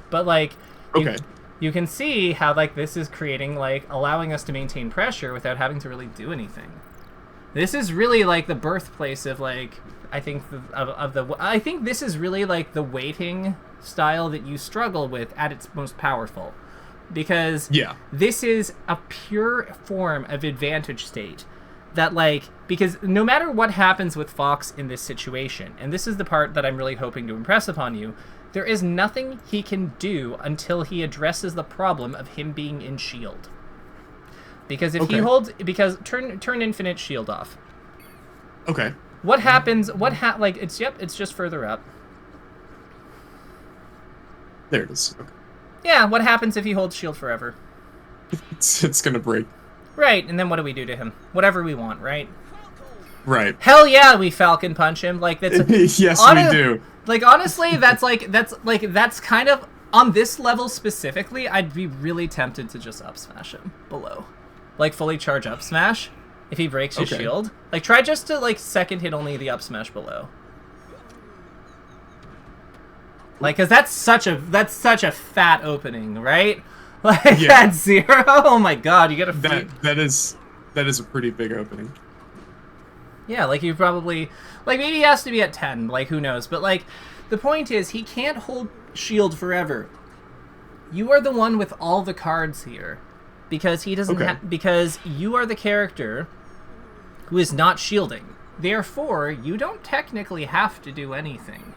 but like you can see how like this is creating like allowing us to maintain pressure without having to really do anything. This is really like the birthplace of like I think I think this is really like the waiting style that you struggle with at its most powerful, because this is a pure form of advantage state. That like, because no matter what happens with Fox in this situation, and this is the part that I'm really hoping to impress upon you, there is nothing he can do until he addresses the problem of him being in shield. Because if he holds, because turn infinite shield off. Okay. What happens? Like it's just further up. There it is. Okay. Yeah. What happens if he holds shield forever? It's gonna break. Right, and then what do we do to him? Whatever we want, right? Right. Hell yeah, we Falcon punch him. Like that's yes, we do. Like honestly, that's kind of on this level specifically. I'd be really tempted to just up smash him below, like fully charge up smash. If he breaks his shield, like try just to like second hit only the up smash below. Like, cause that's such a fat opening, right? Like at 0. Oh my god, you get a that is a pretty big opening. Yeah, like you probably like maybe he has to be at 10, like who knows, but like the point is he can't hold shield forever. You are the one with all the cards here, because he doesn't because you are the character who is not shielding. Therefore, you don't technically have to do anything.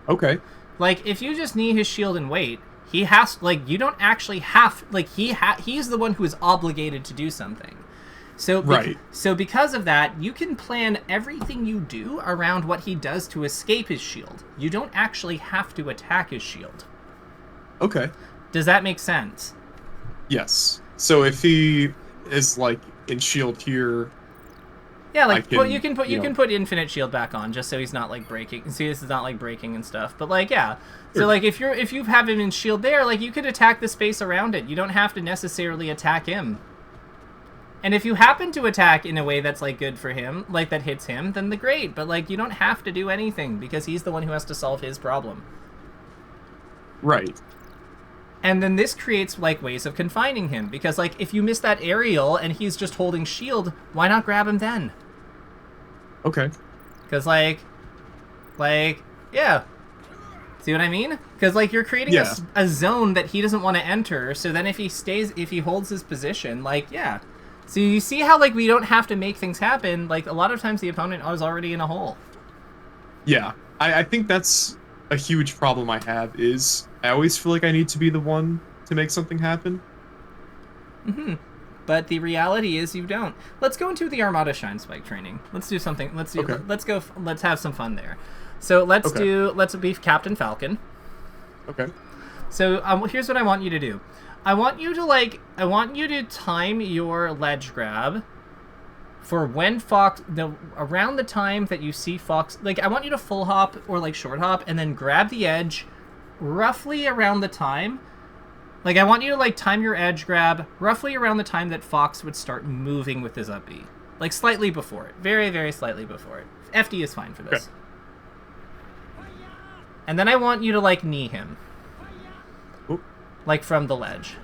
Okay. Like if you just knee his shield and wait, he has, like, you don't actually have, like, he's the one who is obligated to do something. So, so because of that, you can plan everything you do around what he does to escape his shield. You don't actually have to attack his shield. Okay. Does that make sense? Yes. So if he is, like, in shield here... Yeah, like you can put infinite shield back on just so he's not like breaking. See, this is not like breaking and stuff. But like yeah, so like if you have him in shield there, like you could attack the space around it. You don't have to necessarily attack him. And if you happen to attack in a way that's like good for him, like that hits him, then great. But like you don't have to do anything because he's the one who has to solve his problem. Right. And then this creates like ways of confining him, because like if you miss that aerial and he's just holding shield, why not grab him then? Okay. Because like yeah, see what I mean? Because like you're creating a zone that he doesn't want to enter. So then if he holds his position, like yeah. So you see how like we don't have to make things happen. Like a lot of times the opponent is already in a hole. Yeah, I think that's a huge problem I have is I always feel like I need to be the one to make something happen. Mm-hmm. But the reality is you don't. Let's go into the Armada Shine Spike training. Let's do something. Let's have some fun there. So let's be Captain Falcon. Okay. So here's what I want you to do. I want you to time your ledge grab for when Fox, around the time that you see Fox, like I want you to full hop or like short hop and then grab the edge roughly around the time. Like I want you to like time your edge grab roughly around the time that Fox would start moving with his up B. Like slightly before it. Very, very slightly before it. FD is fine for this. Okay. And then I want you to like knee him. Oop. Like from the ledge.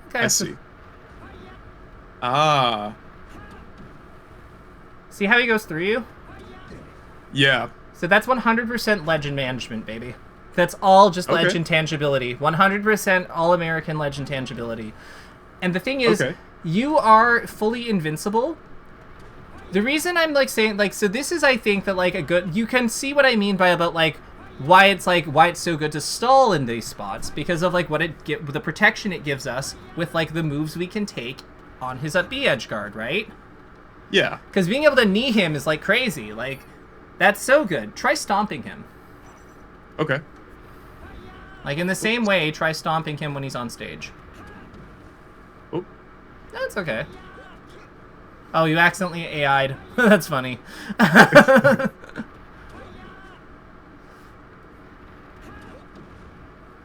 Okay. I see. Ah. See how he goes through you? Yeah. So that's 100% legend management, baby. That's all just ledge intangibility. 100% all-American ledge intangibility. And the thing is, you are fully invincible. The reason I'm like saying, like, so this is, I think, that like a good, you can see what I mean by about like why it's so good to stall in these spots, because of like the protection it gives us with like the moves we can take on his up B edge guard, right? Yeah. Because being able to knee him is like crazy. Like, that's so good. Try stomping him. Okay. Like in the same way, try stomping him when he's on stage. Oh. That's okay. Oh, you accidentally AI'd. That's funny.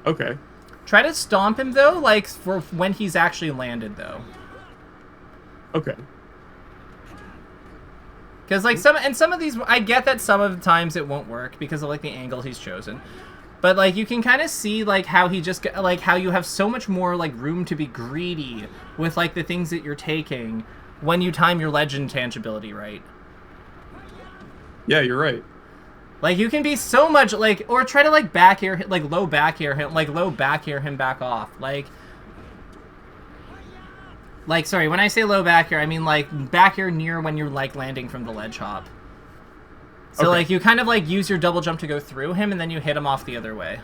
Okay. Try to stomp him, though, like, for when he's actually landed, though. Okay. Because, like, some of these, I get that some of the times it won't work because of, like, the angle he's chosen. But, like, you can kind of see, like, how he just, like, how you have so much more, like, room to be greedy with, like, the things that you're taking when you time your ledge intangibility right. Yeah, you're right. Like, you can be so much, like, or try to, like, back air, like, low back air him back off. Like, sorry, when I say low back air, I mean, like, back air near when you're, like, landing from the ledge hop. So, Okay. like, you kind of, like, use your double jump to go through him, and then you hit him off the other way.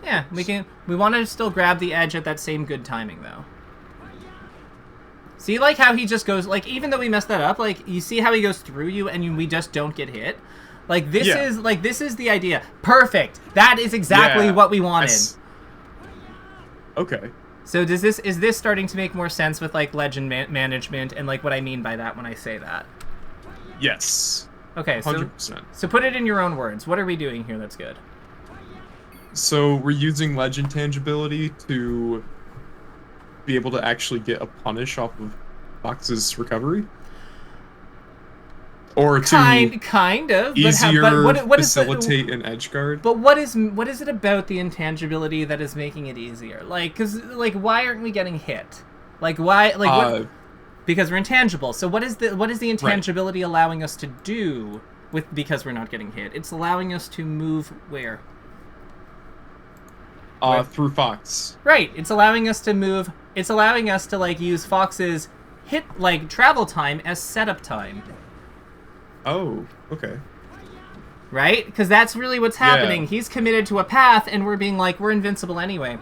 Yeah, we want to still grab the edge at that same good timing, though. See, like, how he just goes, like, even though we messed that up, like, you see how he goes through you and we just don't get hit? Like, this is the idea. Perfect! That is exactly what we wanted. Okay. So is this starting to make more sense with, like, legend management and, like, what I mean by that when I say that? Yes. Okay, 100%. So put it in your own words. What are we doing here that's good? So we're using legend tangibility to be able to actually get a punish off of Fox's recovery? Or to kind of easier but what facilitate an edge guard? But what is it about the intangibility that is making it easier? Like, because, like, why aren't we getting hit? Like, why? Like, what? Because we're intangible. So what is the intangibility allowing us to do because we're not getting hit? It's allowing us to move where? Through Fox. Right. It's allowing us to move. It's allowing us to, like, use Fox's travel time as setup time. Oh, okay. Right? Because that's really what's happening. Yeah. He's committed to a path, and we're being like, we're invincible anyway.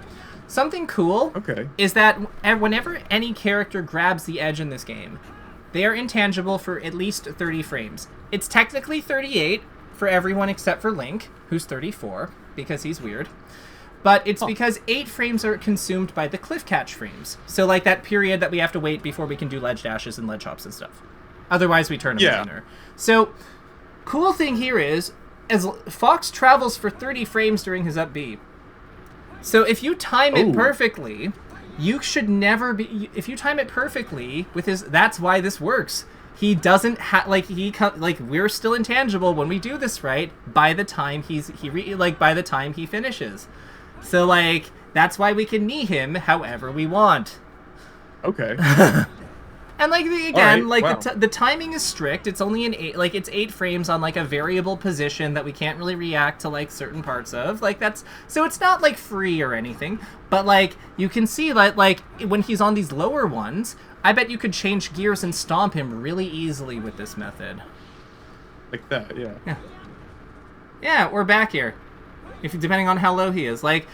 Something cool is that whenever any character grabs the edge in this game, they are intangible for at least 30 frames. It's technically 38 for everyone except for Link, who's 34, because he's weird. But it's because 8 frames are consumed by the cliff catch frames. So, like, that period that we have to wait before we can do ledge dashes and ledge hops and stuff. Otherwise, we turn him laner. So, cool thing here is, as Fox travels for 30 frames during his up B. So, if you time it perfectly, you should never be... If you time it perfectly with his... That's why this works. He doesn't have... Like, we're still intangible when we do this right by the time by the time he finishes. So, like, that's why we can knee him however we want. Okay. And, like, again, right, the timing is strict. It's only it's 8 frames on, like, a variable position that we can't really react to, like, certain parts of. Like, so it's not, like, free or anything. But, like, you can see that, like, when he's on these lower ones, I bet you could change gears and stomp him really easily with this method. Like that, yeah. Yeah, or back here. Depending on how low he is. Like,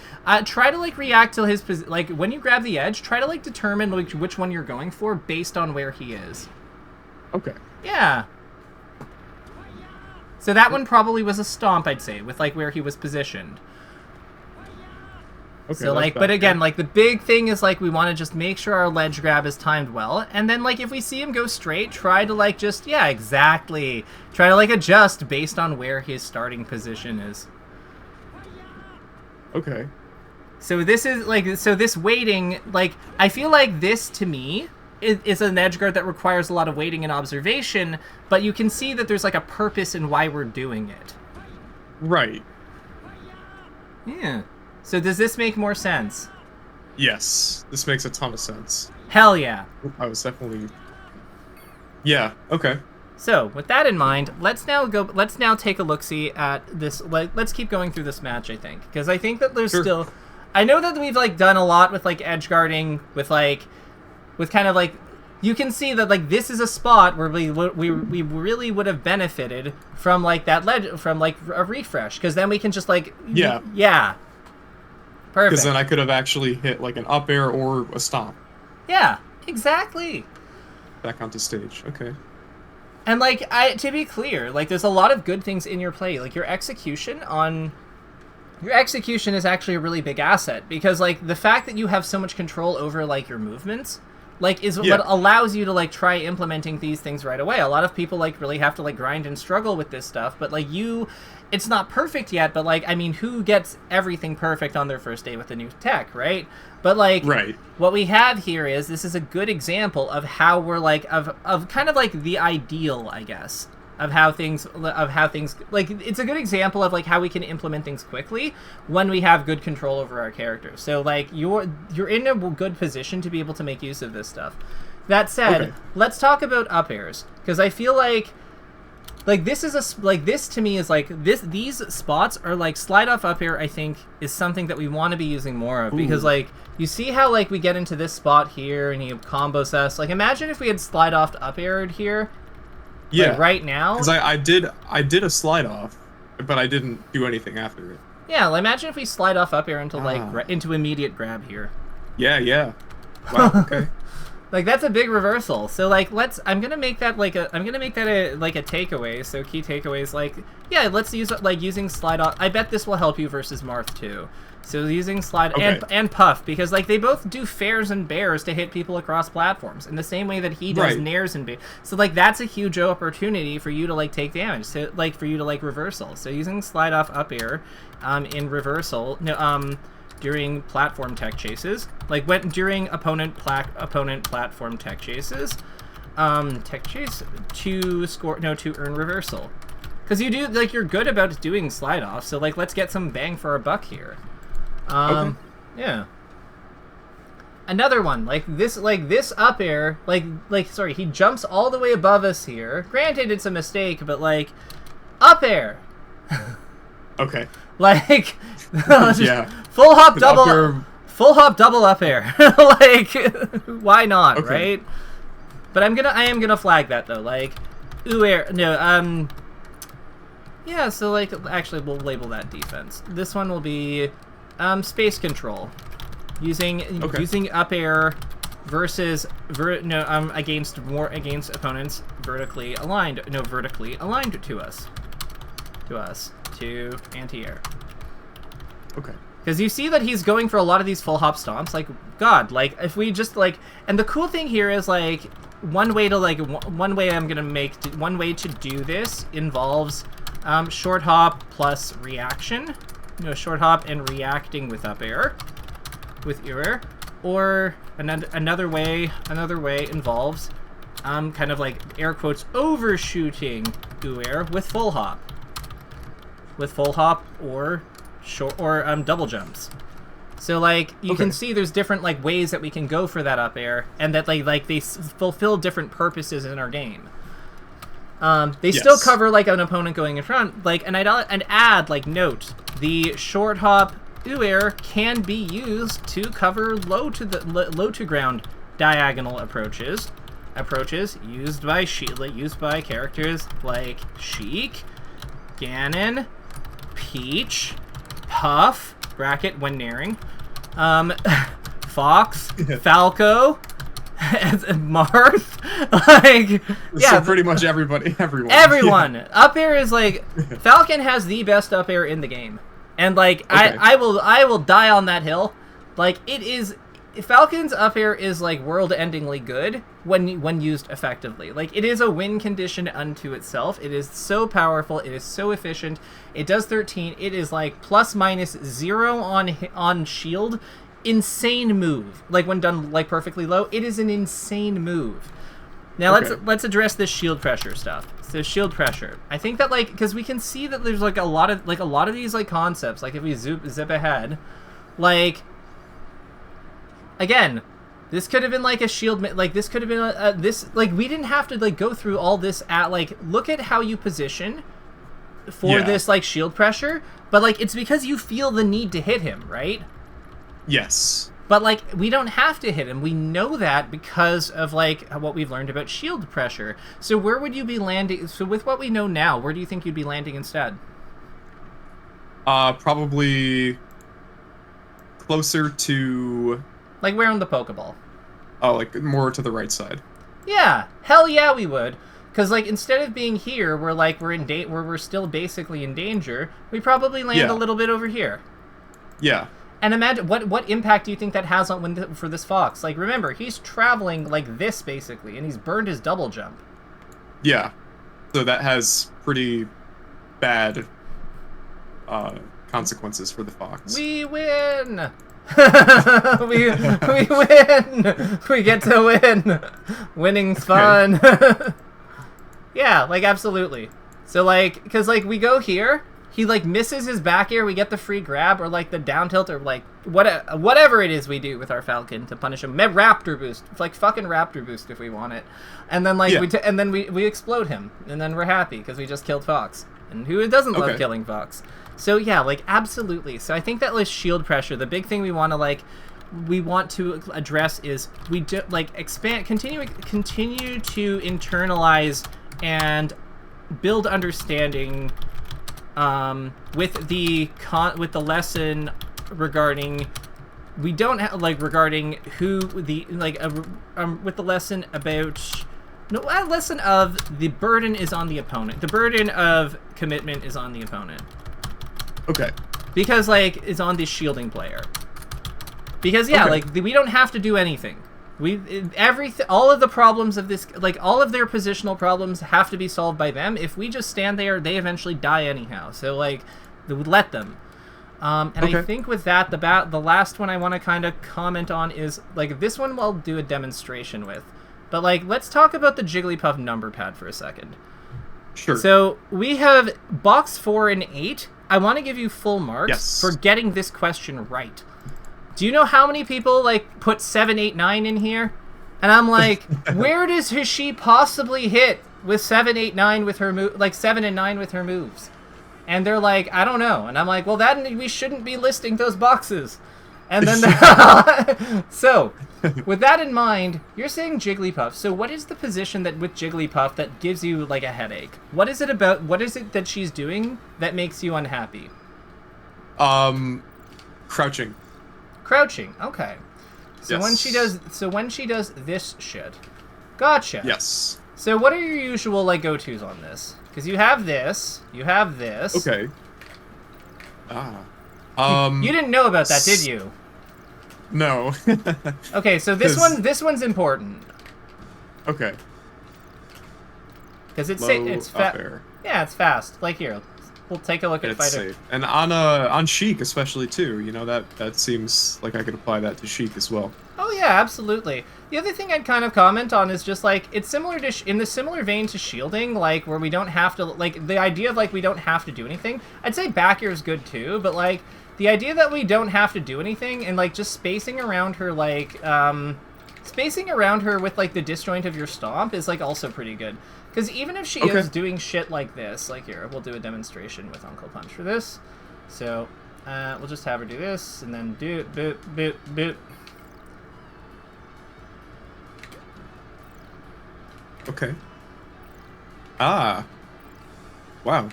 try to, like, react to his like, when you grab the edge, try to, like, determine, like, which one you're going for based on where he is. Okay. Yeah. So that one probably was a stomp, I'd say, with, like, where he was positioned. Okay, so, like, but again, like, the big thing is, like, we want to just make sure our ledge grab is timed well, and then, like, if we see him go straight, try to, like, just, yeah, exactly. Try to, like, adjust based on where his starting position is. Okay. So this is, like, so this waiting, like, I feel like this, to me, is an edge guard that requires a lot of waiting and observation, but you can see that there's, like, a purpose in why we're doing it. Right. Yeah. So does this make more sense? Yes. This makes a ton of sense. Hell yeah. I was definitely... Yeah, okay. So, with that in mind, let's now take a look-see at this. Like, let's keep going through this match, I think. Because I think that there's still... I know that we've, like, done a lot with, like, edge guarding, with kind of, like, you can see that like this is a spot where we really would have benefited from like from like a refresh, because then we can just like yeah, perfect. Because then I could have actually hit like an up air or a stomp. Yeah, exactly. Back onto stage. Okay. And like to be clear, like there's a lot of good things in your play. Like your execution is actually a really big asset, because like the fact that you have so much control over like your movements like is what allows you to like try implementing these things right away. A lot of people like really have to like grind and struggle with this stuff, but like it's not perfect yet, but like I mean, who gets everything perfect on their first day with the new tech, right? But like what we have here is this is a good example of how we're like of kind of like the ideal, I guess, of how things like it's a good example of like how we can implement things quickly when we have good control over our characters. So like you're in a good position to be able to make use of this stuff. That said, let's talk about up airs, because I feel like this is this to me is like these spots are like slide off up air, I think, is something that we want to be using more of. Because like you see how like we get into this spot here and he combos us. Like imagine if we had slide off to up aired here. Yeah. Like right now. Because I did a slide off, but I didn't do anything after it. Yeah, well, imagine if we slide off up air into like into immediate grab here. Yeah. Wow. Okay. Like that's a big reversal. So like I'm gonna make that a takeaway. So key takeaways, like let's use like using slide off. I bet this will help you versus Marth too. So using slide and puff, because like they both do fairs and bears to hit people across platforms in the same way that he does nairs and bears. So like that's a huge opportunity for you to like take damage. So like for you to like reversal. So using slide off up air in reversal during platform tech chases, like during opponent platform tech chases, tech chase to earn reversal. Because you do like you're good about doing slide off. So like let's get some bang for our buck here. Yeah. Another one like this up air, sorry, he jumps all the way above us here. Granted, it's a mistake, but like up air. Okay. Like full hop double up air. Like why not, right? But I am gonna flag that though. Like ooh air yeah, so like actually we'll label that defense. This one will be space control, using up air versus against opponents vertically aligned to us to anti-air. Okay. Because you see that he's going for a lot of these full hop stomps. Like God, like if we just like, and the cool thing here is like one way to do this involves short hop plus reaction. Short hop and reacting with up air, or another way involves kind of like air quotes overshooting air with full hop or short or double jumps. So like you can see there's different like ways that we can go for that up air, and that like they fulfill different purposes in our game. They still cover like an opponent going in front, like, and add like note, the short hop air can be used to cover low to ground diagonal approaches used by characters like Sheik, Ganon, Peach, Puff bracket when nairing, Fox, Falco, Marth, like so pretty much everyone. Up air is like Falcon has the best up air in the game, and like I will die on that hill. Like it is, Falcon's up air is like world-endingly good when used effectively. Like it is a win condition unto itself. It is so powerful. It is so efficient. It does 13. It is like plus minus 0 on shield. Insane move. Like when done like perfectly low, it is an insane move. Now let's address this shield pressure stuff. So shield pressure, I think that like, because we can see that there's like a lot of these like concepts. Like if we zip ahead, like again, this could have been like a shield. Like this could have been this. Like we didn't have to like go through all this at like. Look at how you position for this like shield pressure, but like it's because you feel the need to hit him, right? Yes. But, like, we don't have to hit him. We know that because of, like, what we've learned about shield pressure. So where would you be landing? So with what we know now, where do you think you'd be landing instead? Probably closer to... Like, where on the Pokeball? Oh, like, more to the right side. Yeah. Hell yeah, we would. Because, like, instead of being here, where, like, where we're still basically in danger, we probably land a little bit over here. Yeah. And imagine, what impact do you think that has on for this fox? Like, remember, he's traveling like this, basically, and he's burned his double jump. Yeah. So that has pretty bad consequences for the fox. We win! we win! We get to win! Winning's fun! Yeah, like, absolutely. So, like, because, like, we go here... He, like, misses his back air, we get the free grab, or, like, the down tilt, or, like, whatever it is we do with our Falcon to punish him. Raptor boost. Like, fucking Raptor boost if we want it. And then, like, we explode him. And then we're happy, because we just killed Fox. And who doesn't love killing Fox? So, yeah, like, absolutely. So I think that, like, shield pressure, the big thing we want to, like, address is continue to internalize and build understanding with the lesson regarding regarding who the with the lesson about a lesson of the burden is on the opponent. The burden of commitment is on the opponent. Okay. Because, like, it's on the shielding player. Because, yeah, like, we don't have to do anything. All of the problems of this, like, all of their positional problems have to be solved by them. If we just stand there, they eventually die anyhow. So, like, let them. I think with that, the last one I want to kind of comment on is, like, this one we'll do a demonstration with. But, like, let's talk about the Jigglypuff number pad for a second. Sure. So, we have box 4 and 8. I want to give you full marks for getting this question right. Do you know how many people, like, put 7, 8, 9 in here? And I'm like, where does she possibly hit with 7, 8, 9 with her 7 and 9 with her moves? And they're like, I don't know. And I'm like, well, we shouldn't be listing those boxes. And then, so, with that in mind, you're saying Jigglypuff. So what is the position with Jigglypuff that gives you, like, a headache? What is it that she's doing that makes you unhappy? Crouching. Crouching, okay. So when she does this shit. Gotcha. Yes. So what are your usual, like, go-tos on this? Because you have this. Okay. You didn't know about that, did you? No. Okay, so this one's important. Okay. Because it's fast. Yeah, it's fast. Like, here, we'll take a look at fighter. Safe. And on Sheik especially too. You know, that seems like I could apply that to Sheik as well. Oh yeah, absolutely. The other thing I'd kind of comment on is just, like, it's similar to in the similar vein to shielding, like, where we don't have to, like, the idea of, like, we don't have to do anything. I'd say back air is good too, but, like, the idea that we don't have to do anything and, like, just spacing around her, like, spacing around her with, like, the disjoint of your stomp is, like, also pretty good. Because even if she is doing shit like this, like, here, we'll do a demonstration with Uncle Punch for this. So, we'll just have her do this, and then do boop, boop, boop. Okay. Ah. Wow.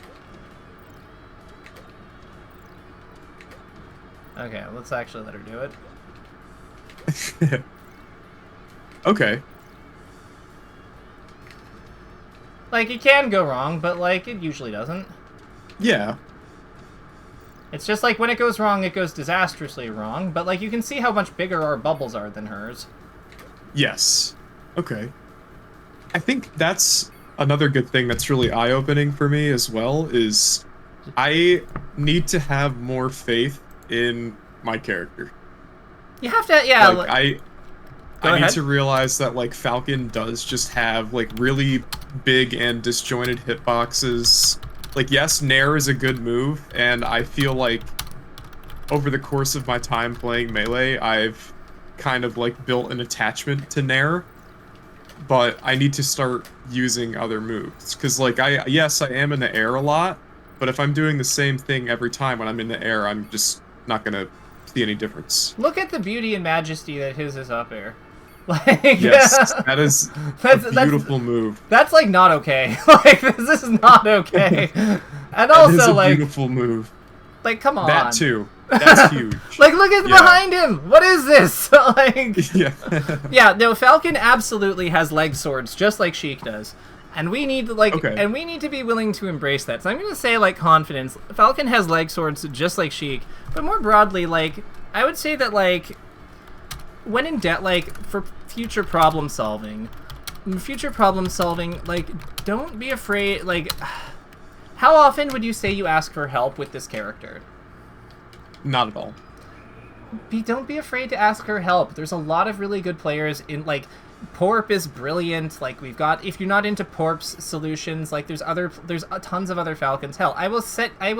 Okay, let's actually let her do it. Okay. Like, it can go wrong, but, like, it usually doesn't. Yeah. It's just, like, when it goes wrong, it goes disastrously wrong, but, like, you can see how much bigger our bubbles are than hers. Yes. Okay. I think that's another good thing that's really eye-opening for me as well, is I need to have more faith in my character. You have to, yeah. Like, I need to realize that, like, Falcon does just have, like, really big and disjointed hitboxes. Like, yes, Nair is a good move, and I feel like over the course of my time playing Melee, I've kind of, like, built an attachment to Nair, but I need to start using other moves. Because, like, yes, I am in the air a lot, but if I'm doing the same thing every time when I'm in the air, I'm just not gonna see any difference. Look at the beauty and majesty that his is up air. Like, Yes, that is a beautiful move. That's like not okay. Like, this is not okay. And That also, is a like, beautiful move. like, come on. That too. That's huge. Like, look at behind him. What is this? Like, Yeah. yeah. No, Falcon absolutely has leg swords, just like Sheik does, and we need to and we need to be willing to embrace that. So I'm gonna say, like, confidence. Falcon has leg swords, just like Sheik, but more broadly, like, I would say that, like, when in debt, like, for future problem solving, like, don't be afraid. Like, how often would you say you ask for help with this character? Not at all. Don't be afraid to ask for help. There's a lot of really good players in, like, Porp is brilliant. Like, we've got, if you're not into Porp's solutions, like, there's tons of other Falcons. Hell, I will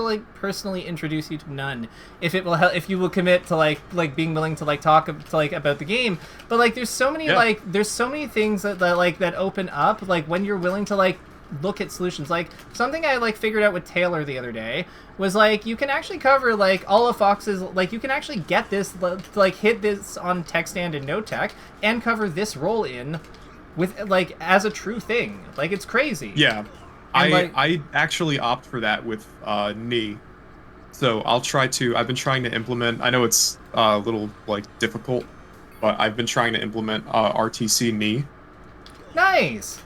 like personally introduce you to none if it will help, if you will commit to like being willing to like talk to like about the game. But like, there's so many there's so many things that open up like when you're willing to like look at solutions. Like, something I like figured out with Taylor the other day was like, you can actually cover like all of Fox's, like, you can actually get this, like, hit this on tech stand and no tech and cover this roll in with, like, as a true thing. Like, it's crazy. Yeah. And, I actually opt for that with knee. So I've been trying to implement, I know it's a little like difficult, but I've been trying to implement RTC knee. Nice.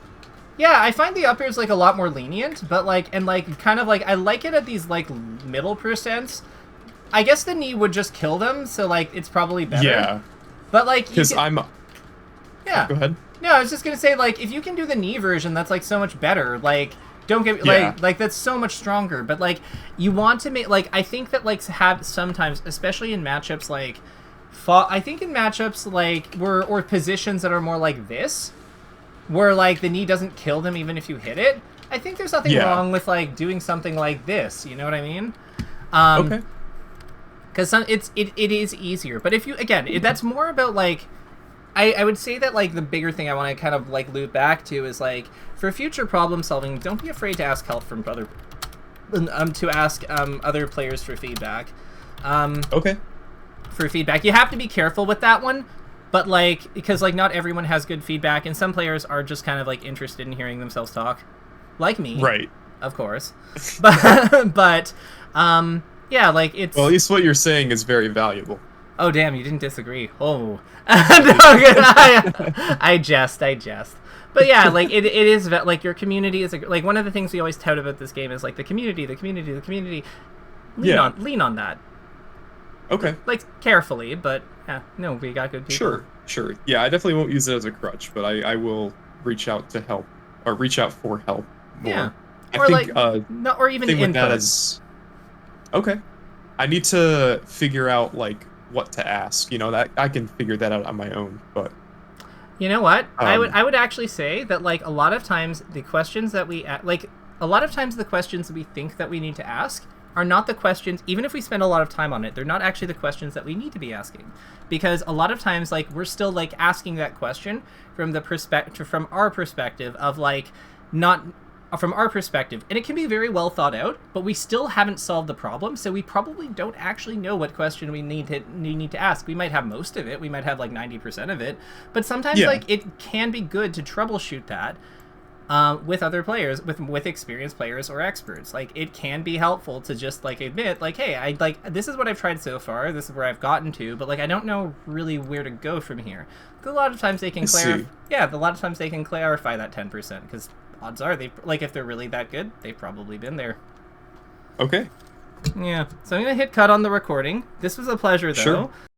Yeah, I find the up air is like a lot more lenient, but like, and like kind of like, I like it at these like middle percents. I guess the knee would just kill them, so like it's probably better. Yeah. But like, Because yeah. Go ahead. No, I was just gonna say, like, if you can do the knee version, that's like so much better. Like, don't get like that's so much stronger. But like, you want to make, like, I think that like have sometimes, especially in matchups like, I think in matchups like or positions that are more like this, where like the knee doesn't kill them even if you hit it. I think there's nothing wrong with like doing something like this. You know what I mean? Okay. Because it is easier. But if you, again, that's more about like, I would say that like the bigger thing I want to kind of like loop back to is like, for future problem solving, don't be afraid to ask help from other other players for feedback. Okay. For feedback, you have to be careful with that one. But, like, because, like, not everyone has good feedback, and some players are just kind of, like, interested in hearing themselves talk. Like me. Right. Of course. But, yeah, like, it's... Well, at least what you're saying is very valuable. Oh, damn, you didn't disagree. Oh. I jest. But, yeah, like, it is, like, your community is, like, one of the things we always tout about this game is, like, the community. Lean on that. Okay. Like, carefully, but, yeah, no, we got good people. Sure. Yeah, I definitely won't use it as a crutch, but I will reach out to help, or reach out for help more. Yeah. I think, or even thing with input. that is, okay. I need to figure out, like, what to ask. You know, that I can figure that out on my own, but... You know what? I would actually say that, like, a lot of times the questions that we, like, a lot of times the questions that we think that we need to ask are not the questions, even if we spend a lot of time on it, they're not actually the questions that we need to be asking. Because a lot of times, like, we're still, like, asking that question from our perspective of, like, not from our perspective. And it can be very well thought out, but we still haven't solved the problem, so we probably don't actually know what question we need to ask. We might have most of it, we might have, like, 90% of it, but sometimes, like, it can be good to troubleshoot that. With other players, with experienced players or experts. Like, it can be helpful to just, like, admit, like, hey, this is what I've tried so far, this is where I've gotten to, but, like, I don't know really where to go from here. A lot of times they can clarify. Yeah, a lot of times they can clarify that 10%, because odds are if they're really that good, they've probably been there. Okay. Yeah. So I'm gonna hit cut on the recording. This was a pleasure, though. Sure.